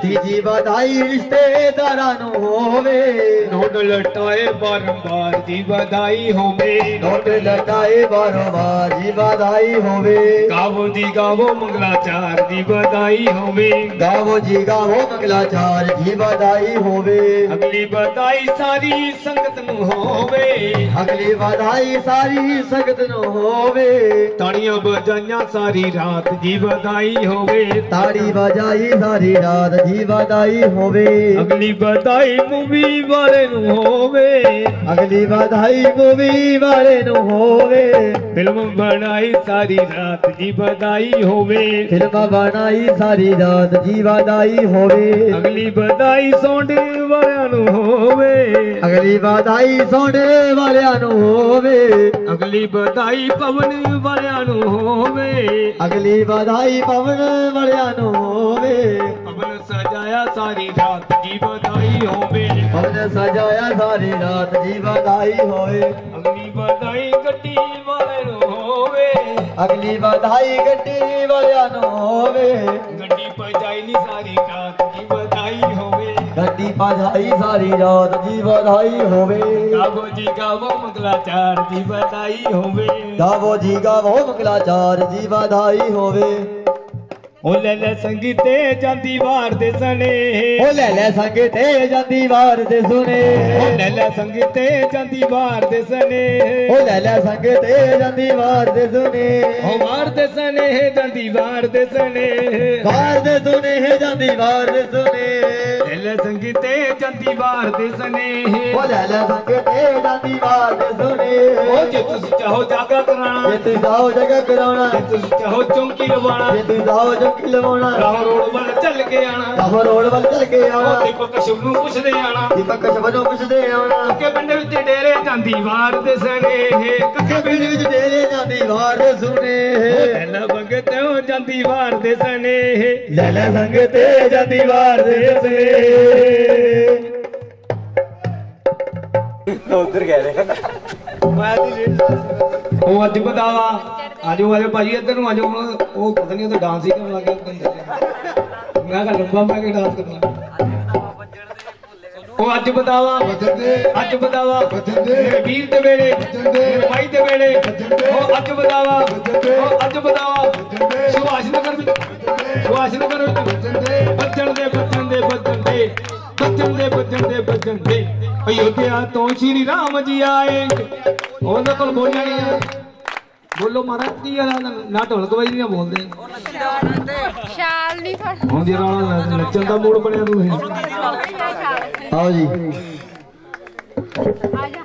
तीजी बधाई रिश्तेदारां नूं होवे नोट लटाए बारंबार जी बधाई होवे नोट लटाए बारंबार जी बधाई होवे गावो जी गावो मंगलाचार जी बधाई होवे गावो जी गावो मंगलाचार जी बधाई होवे अगली बधाई सारी संगत नूं होवे अगली बधाई सारी संगत नूं होवे ताड़ियां बजाइयां सारी रात जी बधाई होवे ताड़ी बजाई सारी रात जी बधाई होवे अगली बधाई मूवी वाले नूं होवे अगली बधाई मूवी वाले नूं होवे फिल्म बनाई सारी रात जी बधाई होवे फिल्म बनाई सारी रात जी बधाई होवे अगली बधाई सोंडे वालियां नूं होवे अगली बधाई सोने वालियां नूं होवे अगली बधाई पवन वालियां नूं होवे अगली बधाई पवन वालियां नूं होवे पवन सजाया सारी रात जी बधाई होवे पवन सजाया सारी रात जी बधाई होवे अगली बधाई गड्डी वाले नूं होवे अगली बधाई गड्डी वालियां नूं होवे गड्डी पजाई नी सारी रात जी बधाई होवे गड्डी पजाई सारी रात जी बधाई होवे गावो जी गावो मंगलाचार जी बधाई होवे गावो जी गावो मंगलाचार जी बधाई होवे ओ ले संगीते जांदी वार दे सने ओ ले संगीते जांदी वार दे सुने ओ ले संगीते जांदी वार दे सने ओ ले संगीते जांदी वार दे सुने ओ वार दे सने जांदी वार दे सने वार दे सुने जांदी वार दे सुने ले संगीते जांदी वार दे सने ओ ले संगीते जांदी वार दे सुने ओ जे तुसी चाहो जागा कराना जे तू जाओ जगह कराउणा जे तुसी चाहो चौंकी लवाना जे तू जाओ चौकी लवाउणा राह रोड वल चल के आना राह रोड वल चल के ओ आना दीपक शुभ नूं पुछदे आना दीपक शबनों पुछदे आना के पिंड विच डेरे जांदी वार दे सने कखे पिंड विच डेरे जांदी वार दे सुने ਲੈ ਬੰਗਤੇ ਹੋ ਜਾਂਦੀ ਵਾਰ ਦੇ ਸਨੇ ਲੈ ਸੰਗਤੇ ਜਾਂਦੀ ਵਾਰ ਦੇ ਸਨੇ ਉਧਰ ਗਏ ਰੇ ਮੈਂ ਦੀ ਲੇਟ ਉਹ ਅੱਜ ਬਤਾਵਾ ਆਜੋ ਆਜੋ ਭਾਜੀ ਇੱਧਰ ਨੂੰ ਆਜੋ ਉਹ ਪਤਾ ਨਹੀਂ ਉਹ ਤਾਂ ਡਾਂਸ ਹੀ ਕਰਨ ਲੱਗ ਗਿਆ ਮੈਂ ਕਹਾਂ ਲੰਬਾ ਮੈਂ ਕਿ ਡਾਂਸ ਕਰਨਾ ਉਹ ਅੱਜ ਬਤਾਵਾ ਅੱਜ ਬਤਾਵਾ ਮੇਰੇ ਵੀਰ ਦੇ ਵੇਲੇ ਮੇਰੇ ਭਾਈ ਦੇ ਵੇਲੇ ਉਹ ਅੱਜ ਬਤਾਵਾ ਉਹ ਅੱਜ ਬਤਾਵਾ ਸੁਭਾਸ਼ ਨਗਰ ਵਿੱਚ ਬੱਜਣ ਦੇ ਬੱਜਣ ਦੇ ਬੱਜਣ ਦੇ ਬੱਜਣ ਦੇ ਬੱਜਣ ਦੇ ਬੱਜਣ ਦੇ ਅਯੋਧਿਆ ਤੋਂ ਸ਼੍ਰੀ ਰਾਮ ਜੀ ਆਏ ਉਹਦੇ ਕੋਲ ਬੋਲਿਆ ਨਹੀਂ ਬੋਲੋ ਮਹਾਰਾਜ ਕੀ ਆ ਨਾ ਢੋਲਕ ਵਜਦੀ ਨਾ ਬੋਲਦੇ ਸ਼ਾਲ ਨਹੀਂ ਫੜ ਹੁੰਦੀ ਨਾਲ ਨੱਚਣ ਦਾ ਮੂਡ ਬਣਿਆ ਤੂੰ ਆਓ ਜੀ ਆ ਜਾ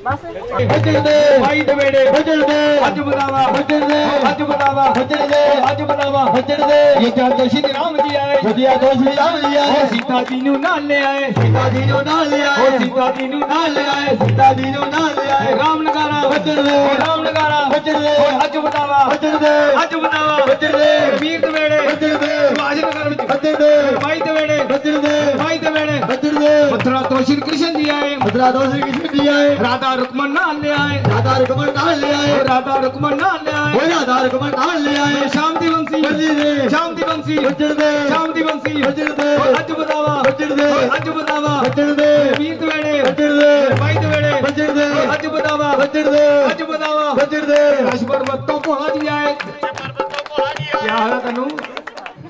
ਬੱਜਣ ਦੇ ਭਾਈ ਦੇ ਵੇੜੇ ਬੱਜਣ ਦੇ ਅੱਜ ਬਤਾਵਾ ਬੱਜਣ ਦੇ ਅੱਜ ਬਤਾਵਾ ਬੱਜਣ ਦੇ ਅੱਜ ਬਤਾਵਾ ਬੱਜਣ ਦੇ ਇਹ ਜਦ ਸ਼੍ਰੀ ਰਾਮ ਜੀ ਆਏ ਵਧੀਆ ਤੋਂ ਸ਼੍ਰੀ ਰਾਮ ਜੀ ਉਹ ਆਏ ਸੀਤਾ ਜੀ ਨੂੰ ਨਾਲ ਲੈ ਆਏ ਸੀਤਾ ਜੀ ਨੂੰ ਨਾਲ ਉਹ ਲਿਆਏ ਸੀਤਾ ਜੀ ਨੂੰ ਨਾਲ ਲੈ ਆਏ ਸੀਤਾ ਜੀ ਨੂੰ ਨਾਲ ਲਿਆਏ ਰਾਮ ਨਗਾਰਾ ਬੱਜਣ ਦੇ ਰਾਮ ਨਗਾਰਾ ਬੱਜਣ ਦੇ ਅੱਜ ਬਤਾਵਾ ਬੱਜਣ ਦੇ ਅੱਜ ਬਤਾਵਾ ਬੱਜਣ ਦੇ ਵੀਰ ਦੇ ਵੇੜੇ ਬੱਜਣ ਦੇ ਸੁਭਾਸ਼ ਨਗਰ ਵਿੱਚ ਬੱਜਣ ਦੇ ਭਾਈ ਦੇ ਵੇੜੇ ਬੱਜਣ ਦੇ ਭਾਈ ਦੇ ਵੇੜੇ ਬੱਜਣ ਦੇ ਮਥੁਰਾ ਤੋਂ ਸ਼੍ਰੀ ਕ੍ਰਿਸ਼ਨ ਜੀ ਆਏ ਮਥੁਰਾ ਤੋਂ ਸ਼੍ਰੀ ਕ੍ਰਿਸ਼ਨ ਜੀ ਆਏ ਰਾਧਾ ਰੁਕਮਨ ਨਾਲ ਲੈ ਆਏ ਰਾਧਾ ਰੁਕਮਣ ਨਾਲ ਲਿਆਏ ਰਾਧਾ ਰੁਕਮਨ ਨਾਲ ਲੈ ਆਏ ਓਏ ਰਾਧਾ ਰੁਕਮਣ ਨਾਲ ਲਿਆਏ ਸ਼ਾਮ ਦੀ ਬੰਸੀ ਬੱਜਣ ਦੇ ਸ਼ਾਮ ਦੀ ਬੰਸੀ ਬੱਜਣ ਦੇ ਸ਼ਾਮ ਦੀ ਬੰਸੀ ਬੱਜਣ ਦੇ ਅੱਜ ਬਤਾਵਾ ਬੱਜਣ ਦੇ ਅੱਜ ਬਤਾਵਾ ਬੱਜਣ ਦੇ ਵੀਰ ਦੇ ਵੇੜੇ ਬੱਜਣ ਦੇ ਭਾਈ ਦੇ ਵੇੜੇ ਬੱਜਣ ਦੇ ਅੱਜ ਬਤਾਵਾ ਬੱਜਣ ਦੇ ਅੱਜ ਬਤਾਵਾ ਬੱਜਣ ਦੇ ਕਲਾਸ਼ ਪਰਬਤ ਤੋਂ ਭੋਲਾ ਜੀ ਆਏ ਕੀ ਹਾਲ ਹੈ ਤੈਨੂੰ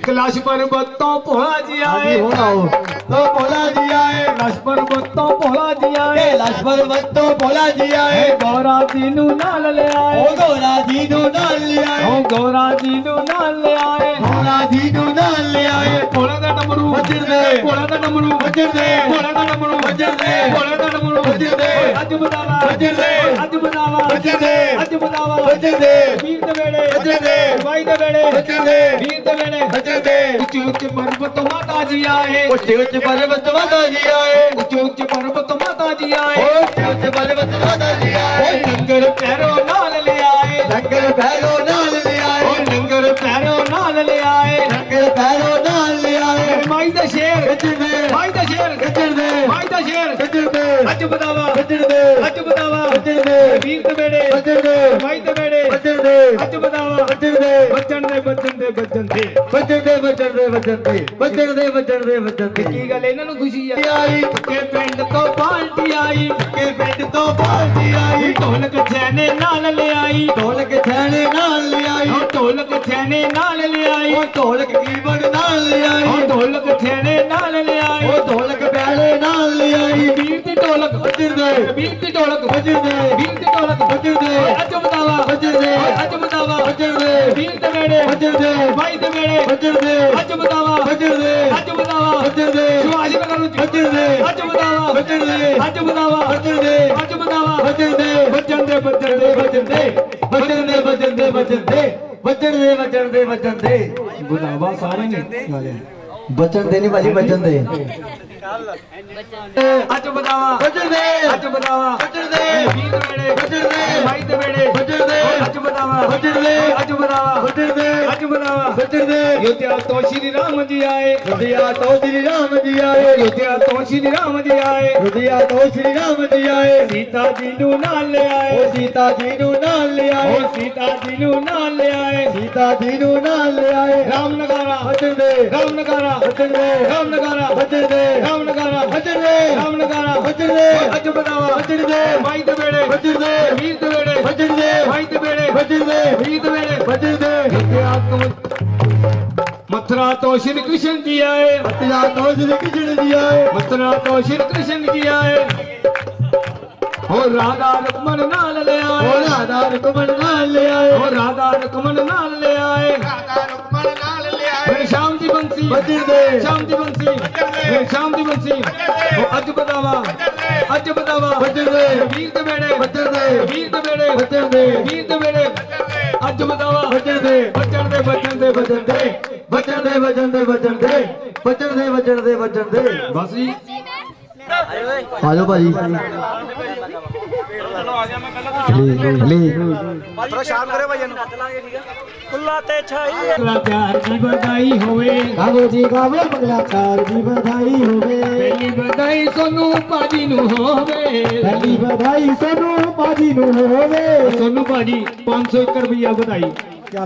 ਕਲਾਸ਼ ਪਰਬਤ ਤੋਂ ਭੋਲਾ ਜੀ ਹਾਂਜੀ ਆਏ ਹੁਣ ਆਓ ਤੋ ਭੋਲਾ ਜੀ ਆਏ ਕਲਾਸ਼ ਪਰਬਤ ਤੋਂ ਭੋਲਾ ਜੀ ਆਏ कैलाश पर्वत तो भोला जी आए ਗੌਰਾ ਜੀ ਨੂੰ ਨਾਲ ਲੈ ਆਏ ओ गौरा जी नु नाल ले आए ਉਹ ਗੌਰਾ ਜੀ ਨੂੰ ਨਾਲ ਲੈ ਆਏ गौरा जी नु नाल ले आए ਭੋਲੇ ਦਾ ਡਮਰੂ ਵੱਜਣ ਦੇ ਭੋਲੇ ਦਾ ਡਮਰੂ ਵੱਜਣ ਦੇ ਭੋਲੇ ਦਾ ਡਮਰੂ ਵੱਜਣ ਦੇ ਭੋਲੇ ਦਾ ਡਮਰੂ ਵੱਜਣ ਦੇ ਅੱਜ ਬਤਾਵਾ ਵੱਜਣ ਦੇ ਅੱਜ ਬਤਾਵਾ ਵੱਜਣ ਦੇ ਅੱਜ ਬਤਾਵਾ ਵੱਜਣ ਦੇ ਵੀਰ ਦੇ ਵੇੜੇ ਵੱਜਣ ਦੇ ਭਾਈ ਦੇ ਵੇੜੇ ਵੱਜਣ ਦੇ ਵੀਰ ਦੇ ਵੇੜੇ ਵੱਜਣ ਦੇ ਉੱਚੇ ਉੱਚੇ ਪਰਬਤ ਮਾਤਾ ਜੀ ਆਏ ਉੱਚੇ ਉੱਚੇ पर्वत माता जी आए ਉੱਚੇ ਉੱਚੇ ਪਰਬਤ ਮਾਤਾ बाबा जी आए ऊंचे बल बाबा जी आए लंगर पैरों नाल ले आए लंगर पैरों नाल ले आए लंगर पैरों नाल ले आए लंगर पैरों नाल ले आए माई दा शेर गजर दे माई दा शेर गजर दे माई दा शेर गजर दे अज बतावा गजर दे अज बतावा गजर दे वीर ते बेड़े गजर दे माई ते बेड़े गजर दे अज बतावा गजर दे बचन दे बचन दे बचन दे बचन दे बचन दे बचन दे बचन दे बचन दे बचन दे की गल ਇਹਨਾਂ ਨੂੰ ਖੁਸ਼ੀ ਆ आई ਕਿ ਪਿੰਡ ਤੋਂ ਪਾਲਟੀ ਆਈ के पिंड तो बाल्टी आई ਢੋਲਕ ਛੈਨੇ ਨਾਲ ਲਿਆਈ ढोलक छेने नाल ले आई ਢੋਲਕ ਛੈਨੇ ਨਾਲ ਲਿਆਈ ओ ढोलक कीबोर्ड नाल ले आई ਢੋਲਕ ਛੈਨੇ ਨਾਲ ਲਿਆਈ ओ ढोलक बैले नाल ले आई ਵੀਰ ਦੀ ਢੋਲਕ बजर दे ਵੀਰ ਦੀ ਢੋਲਕ बजर दे ਵੀਰ ਦੀ ਢੋਲਕ बजर दे ਅੱਜ ਬਤਾਵਾ बजर दे ਅੱਜ ਬਤਾਵਾ बजर दे ਵੀਰ ਦੇ ਵੇੜੇ बजर दे ਮਾਈ ਦੇ ਵੇੜੇ बजर दे ਅੱਜ ਬਤਾਵਾ बजर दे ਅੱਜ ਬਤਾਵਾ बजर दे ਸੁਹਾਜ ਨਗਰ ਨੂੰ बजर दे ਅੱਜ ਬਤਾਵਾ बजर दे ਅੱਜ ਬਤਾਵਾ बजर दे ਅੱਜ ਬਤਾਵਾ बजर दे ਬੱਚਨ ਦੇ ਬੱਚਨ ਦੇ ਬੱਚਨ ਦੇ बजर दे बजर दे बजर दे बजर दे बजर दे बजर दे ਬਤਾਵਾ ਸਾਰੇ ਨੇ बचन दे नहीं भाजी बचन दे ਅੱਜ ਬਤਾਵਾ बजर दे ਅੱਜ ਬਤਾਵਾ बजर दे ਵੀਰ ਦੇ ਵੇੜੇ बजर दे ਮਾਈ ਦੇ ਵੇੜੇ बजर दे ਅੱਜ ਬਤਾਵਾ बजर दे ਅੱਜ ਬਤਾਵਾ बजर दे ਅੱਜ ਬਤਾਵਾ बजर दे ਯੋਧਿਆ ਤੋਂ ਸ਼੍ਰੀ ਰਾਮ ਜੀ ਆਏ रुदिया तो श्री राम जी आए ਯੋਧਿਆ ਤੋਂ ਸ਼੍ਰੀ ਰਾਮ ਜੀ ਆਏ रुदिया तो श्री राम जी आए ਸੀਤਾ ਜੀ ਨੂੰ ਨਾਲ ਲੈ ओ ਆਏ सीता जी नु नाल ले आए ਉਹ ਸੀਤਾ ਜੀ ਨੂੰ ਨਾਲ ਲੈ ਆਏ सीता जी नु नाल ले आए ਰਾਮ ਨਗਾਰਾ बजर दे ਰਾਮ ਨਗਾਰਾ बजर दे ਰਾਮ ਨਗਾਰਾ बजर दे ਰਾਮ ਨਗਾਰਾ बजर दे ਰਾਮ ਨਗਾਰਾ बजर दे ਅੱਜ ਬਤਾਵਾ बजर दे ਮਾਈ ਦੇ ਵੇੜੇ बजर दे ਵੀਰ ਦੇ ਵੇੜੇ बजर दे ਮਾਈ ਦੇ ਵੇੜੇ बजर दे ਵੀਰ ਦੇ ਵੇੜੇ बजर दे ਯੋਧਿਆ ਤੋਂ ਮਥੁਰਾ ਤੋਂ ਸ਼੍ਰੀ ਕ੍ਰਿਸ਼ਨ ਜੀ ਆਏ मतिया तो श्री कृष्ण जी आए ਮਥੁਰਾ ਤੋਂ ਸ਼੍ਰੀ ਕ੍ਰਿਸ਼ਨ ਜੀ ਆਏ ਹੋ ਰਾਧਾ ਰਕਮਨ ਨਾਲ ਲੈ ओ ਆਏ राधा रुक्मण नाल ले आए ਹੋ ਰਾਧਾ ਰਕਮਨ ਨਾਲ ਲੈ ਆਏ ਮੇਰੇ ਸ਼ਾਮ ਦੀ ਬੰਸੀ बजर दे ਸ਼ਾਮ ਦੀ ਬੰਸੀ ਮੇਰੇ ਸ਼ਾਮ ਦੀ ਬੰਸੀ ਉਹ ਅੱਜ ਬਤਾਵਾ ਅੱਜ ਬਤਾਵਾ बजर दे ਵੀਰ ਦੇ ਵੇੜੇ बजर दे ਵੀਰ ਦੇ ਵੇੜੇ बजर दे ਵੀਰ ਦੇ ਵੇੜੇ ਅੱਜ ਬਤਾਵਾ बजर दे ਬੱਚਣ ਦੇ ਬੱਚਣ ਦੇ ਬੱਚਣ ਦੇ बजर दे बजर दे बजर दे बजर दे बजर दे बजर दे ਬਸ ਜੀ आ जाओ भाजी ਥੋੜਾ ਸ਼ਾਮ ਕਰੇ ਭਾਈ ਨੂੰ ਖੁੱਲਾ ਤੇ ਛਾਈ ਮੰਗਲਾ ਪਿਆਰ ਦੀ ਵਧਾਈ ਹੋਵੇ गावो जी गावो मंगलाचार जी बधाई होवे ਪਹਿਲੀ ਵਧਾਈ ਸੋਨੂੰ ਭਾਜੀ ਨੂੰ ਹੋਵੇ पहली बधाई सोनू पाजी नु होवे ਸੋਨੂੰ ਭਾਜੀ 501 ਰੁਪਇਆ ਵਧਾਈ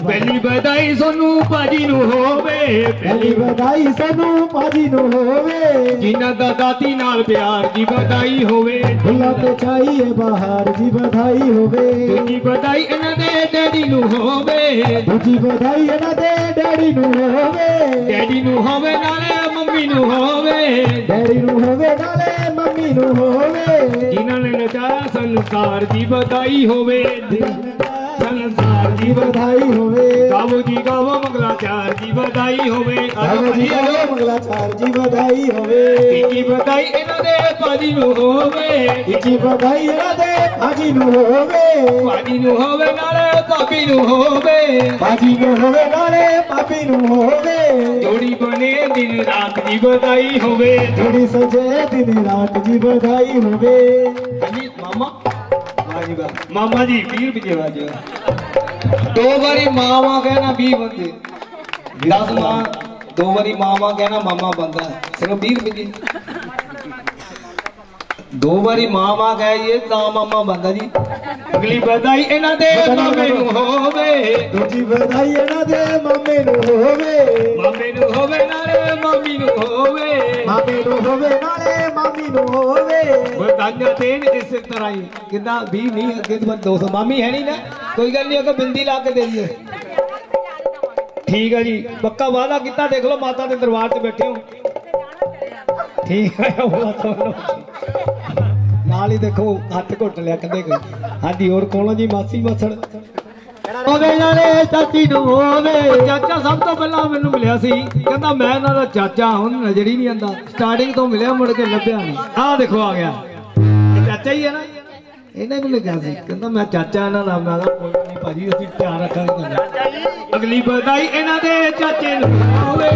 ਪਹਿਲੀ ਵਧਾਈ ਸੋਨੂੰ ਭਾਜੀ ਨੂੰ ਹੋਵੇ पहली बधाई सोनू पाजी नु होवे ਜਿਨ੍ਹਾਂ ਦਾ ਦਾਤੀ ਨਾਲ ਪਿਆਰ ਦੀ ਵਧਾਈ ਹੋਵੇ फुल्ला ते चाहिए बाहर जी बधाई होवे ਦੂਜੀ ਵਧਾਈ ਇਹਨਾਂ ਦੇ ਡੈਡੀ ਨੂੰ ਹੋਵੇ दूजी बधाई इना दे डैडी नु होवे ਡੈਡੀ ਨੂੰ ਹੋਵੇ ਨਾਲੇ ਮੰਮੀ ਨੂੰ ਹੋਵੇ डैडी नु होवे नाले मम्मी नु होवे ਜਿਨ੍ਹਾਂ ਨੇ ਨਚਾਇਆ ਸੰਸਾਰ ਦੀ ਵਧਾਈ ਹੋਵੇ ਸੰਸਾਰ ਦੀ जी बधाई होवे ਗਾਵੋ ਜੀ ਗਾਵੋ ਮੰਗਲਾਚਾਰ ਦੀ ਵਧਾਈ ਹੋਵੇ गावो जी गावो मंगलाचार जी बधाई होवे ਤੀਜੀ ਵਧਾਈ ਇਹਨਾਂ ਦੇ ਭਾਜੀ ਨੂੰ ਹੋਵੇ इची बधाई इना दे पाजी नु होवे ਭਾਜੀ ਨੂੰ ਹੋਵੇ ਨਾਲੇ ਭਾਬੀ ਨੂੰ ਹੋਵੇ पाजी नु होवे नाले पापी नु होवे ਜੋੜੀ ਬਣੇ ਦਿਨ ਰਾਤ ਦੀ ਵਧਾਈ ਹੋਵੇ जोड़ी सजे दिन रात जी बधाई होवे ਹਾਂਜੀ ਮਾਮਾ ਹਾਂਜੀ ਬਾ ਮਾਮਾ ਜੀ 20 ਰੁਪਏ ਵਾਜੋ ਦੋ ਵਾਰੀ ਮਾਵਾ ਕਹਿਣਾ 20 ਬੰਦੇ 10 ਮਾਂ ਦੋ ਵਾਰੀ ਮਾਵਾ ਕਹਿਣਾ ਮਾਮਾ ਬੰਦਾ ਸਿਰਫ 20 ਰੁਪਏ ਦੋ ਵਾਰੀ ਮਾਵਾ ਕਹੇ ਤਾਂ ਮਾਮਾ ਬੰਦਾ ਜੀ ਅਗਲੀ ਵਧਾਈ ਇਹਨਾਂ ਦੇ ਮਾਮੇ ਨੂੰ ਹੋਵੇ दूजी बधाई इना दे मामे नु होवे ਮਾਮੇ ਨੂੰ ਹੋਵੇ ਨਾਲੇ ਮਾਮੀ ਨੂੰ ਹੋਵੇ मामे नु होवे नाले मामी नु होवे ਵਧਾਈਆਂ ਦੇਣ ਇਸੇ ਤਰ੍ਹਾਂ ਹੀ ਕਿੰਨਾ 20 ਨਹੀਂ ਅੱਗੇ ਤੋਂ 200 ਮਾਮੀ ਹੈ ਨਹੀਂ ਨਾ ਕੋਈ ਗੱਲ ਨਹੀਂ ਅਗਰ ਬਿੰਦੀ ਲਾ ਕੇ ਦੇ ਦਈਏ ਠੀਕ ਹੈ ਜੀ ਪੱਕਾ ਵਾਅਦਾ ਕੀਤਾ ਦੇਖ ਲਓ ਮਾਤਾ ਦੇ ਦਰਬਾਰ ਤੇ ਬੈਠੇ ਹੋ ਠੀਕ ਹੈ ਨਾਲ ਹੀ ਦੇਖੋ ਹੱਥ ਘੁੱਟ ਲਿਆ ਕਹਿੰਦੇ ਕੋਈ ਹਾਂਜੀ ਹੋਰ ਕੋਲੋਂ ਜੀ ਮਾਸੀ ਮਸੜ होवे नाले चाची नु होवे ਚਾਚਾ ਸਭ ਤੋਂ ਪਹਿਲਾਂ ਮੈਨੂੰ ਮਿਲਿਆ ਸੀ ਕਹਿੰਦਾ ਮੈਂ ਇਹਨਾਂ ਦਾ ਚਾਚਾ ਹੁਣ ਨਜ਼ਰ ਹੀ ਨਹੀਂ ਆਂਦਾ ਸਟਾਰਟਿੰਗ ਤੋਂ ਮਿਲਿਆ ਮੁੜ ਕੇ ਲੱਭਿਆ ਨਹੀਂ ਆਹ ਦੇਖੋ ਆ ਗਿਆ ਇਹ ਚਾਚਾ ਹੀ ਹੈ ਨਾ ਇਹਨੇ ਮੈਨੂੰ ਕਿਹਾ ਸੀ ਕਹਿੰਦਾ ਮੈਂ ਚਾਚਾ ਇਹਨਾਂ ਦਾ ਮੈਂ ਕਿਹਾ ਕੋਈ ਨਹੀਂ ਭਾਜੀ ਅਸੀਂ ਧਿਆਨ ਰੱਖਾਂਗੇ। ਅਗਲੀ ਵਧਾਈ ਇਹਨਾਂ ਦੇ ਚਾਚੇ ਨੂੰ ਹੋਵੇ,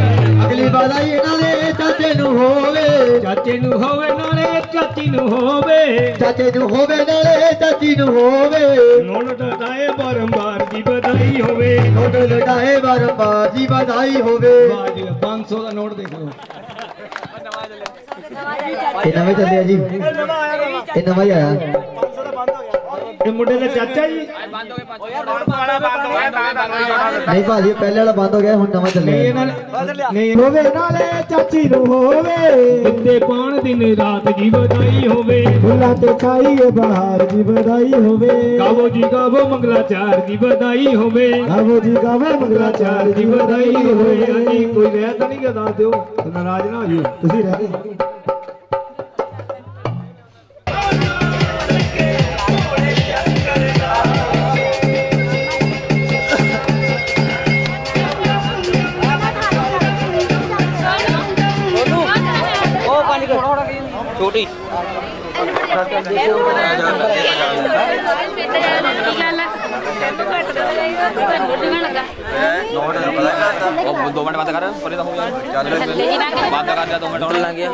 ਅਗਲੀ ਵਧਾਈ ਇਹਨਾਂ ਦੇ ਚਾਚੇ ਨੂੰ ਹੋਵੇ, ਚਾਚੇ ਨੂੰ ਹੋਵੇ ਨਾਲੇ ਚਾਚੀ ਨੂੰ ਹੋਵੇ, ਚਾਚੇ ਨੂੰ ਹੋਵੇ ਨਾਲੇ ਚਾਚੀ ਨੂੰ ਹੋਵੇ। ਨੋਟ ਲਟਾਏ ਬਾਰੰਬਾਰ ਦੀ ਵਧਾਈ ਹੋਵੇ, ਨੋਟ ਲਟਾਏ ਬਾਰੰਬਾਰ ਦੀ ਵਧਾਈ ਹੋਵੇ। 500 ਦਾ ਨੋਟ ਦੇਖ ਲਓ। ਇਹ ਨਵੇਂ ਚੱਲਿਆ ਜੀ, ਇਹ ਨਵਾਂ ਹੀ ਆਇਆ। ਇਹ ਮੁੰਡੇ ਦਾ ਚਾਚਾ ਜੀ ਨਹੀਂ ਭਾਜੀ ਪਹਿਲੇ ਵਾਲਾ ਬੰਦ ਹੋ ਗਿਆ, ਹੁਣ ਨਵਾਂ ਚੱਲਿਆ। ਨਹੀਂ ਹੋਵੇ ਨਾਲੇ ਚਾਚੀ ਨੂੰ ਹੋਵੇ, ਕਿਤੇ ਪਾਣ ਦਿਨ ਰਾਤ ਦੀ ਵਧਾਈ ਹੋਵੇ, ਫੁੱਲਾਂ ਤੇ ਛਾਈਏ ਬਹਾਰ ਦੀ ਵਧਾਈ ਹੋਵੇ। ਗਾਵੋ ਜੀ ਗਾਵੋ ਮੰਗਲਾਚਾਰ ਦੀ ਵਧਾਈ ਹੋਵੇ, ਗਾਵੋ ਜੀ ਗਾਵੋ ਮੰਗਲਾਚਾਰ ਦੀ ਵਧਾਈ ਹੋਵੇ। ਹਾਂਜੀ ਕੋਈ ਰਹਿ ਤਾਂ ਨਹੀਂ ਗਾ, ਦੱਸ ਦਿਓ ਨਾਰਾਜ਼ ਨਾ ਹੋ ਜਿਓ। ਤੁਸੀਂ ਰਹਿ ਗਏ। ਛੋਟੀ दो मिनट बात कर परे तो हो गया बात कर दिया 2 मिनट और लग गया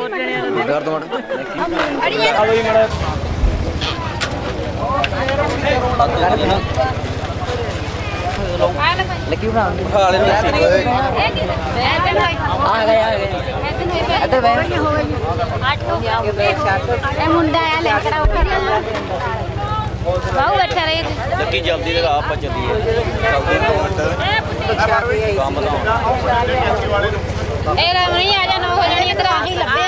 इधर 2 मिनट लकी उठा ले आ गए इधर बैठ हो गई ए मुंडा आया ले खड़ा होकर बहुत अच्छा रहे लकी जल्दी लगा आप चलिए काम बताओ ए रमणी आ जा 9 हो जानी इधर आ ही लगे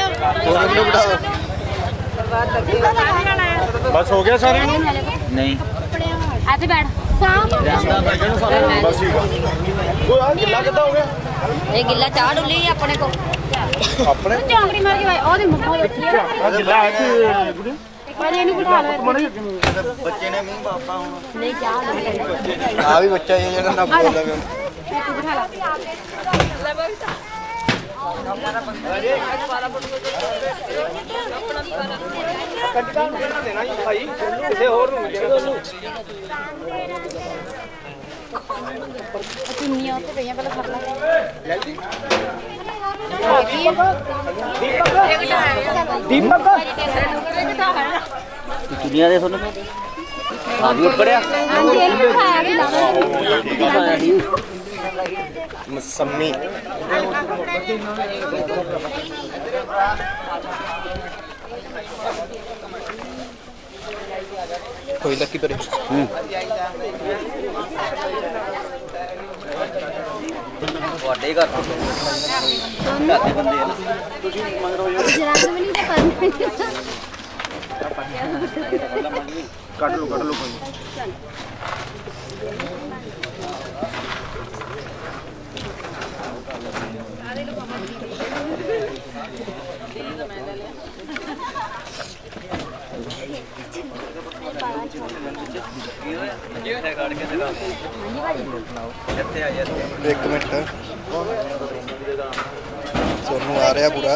बस हो गया सारे नहीं आज बैठ बस ठीक है वो यार गिल्ला कितना हो गया ਇਹ ਗਿੱਲਾ ਚਾਹ ਡੁੱਲੀ ਆਪਣੇ ਕੋ अपने ਝੋਂਕੜੀ ਮਾਰ ਕੇ ਭਾਈ ਉਹਦੇ ਮੁੱਖ ਹੋਈ ਉੱਠੀ ਆ गिल्ला है कि ਇੱਕ ਵਾਰੀ ਇਹਨੂੰ ਬਿਠਾ ਲਓ बच्चे ने मुंह पापा हूं ਨਹੀਂ ਚਾਹ आ भी बच्चा ये जगह ना बोल लगे ਤੂੰ ਬਿਠਾ ਲਾ ਚੁੰਨੀਆਂ ਉੱਤੇ ਪਈਆਂ ਪਹਿਲਾਂ ਫੜ ਲੈ ਦੀਪਕ दुनिया दे सुन अभी उठ पड़या ਹਾਂਜੀ ਇਹਨੂੰ ਬਿਠਾਇਆ ਵੀ ਲਾ मौसमी कोई लकी परे ਤੁਹਾਡੇ ਘਰ ਘਰ ਦੇ ਬੰਦੇ ਆ ਤੁਸੀਂ ਮੰਗਰੋ ਜੋ ਜਰਾ ਵੀ ਨਹੀਂ ਤੇ ਕਰਨੀ काट लो कोई एक मिनट सोनू आ रहा पूरा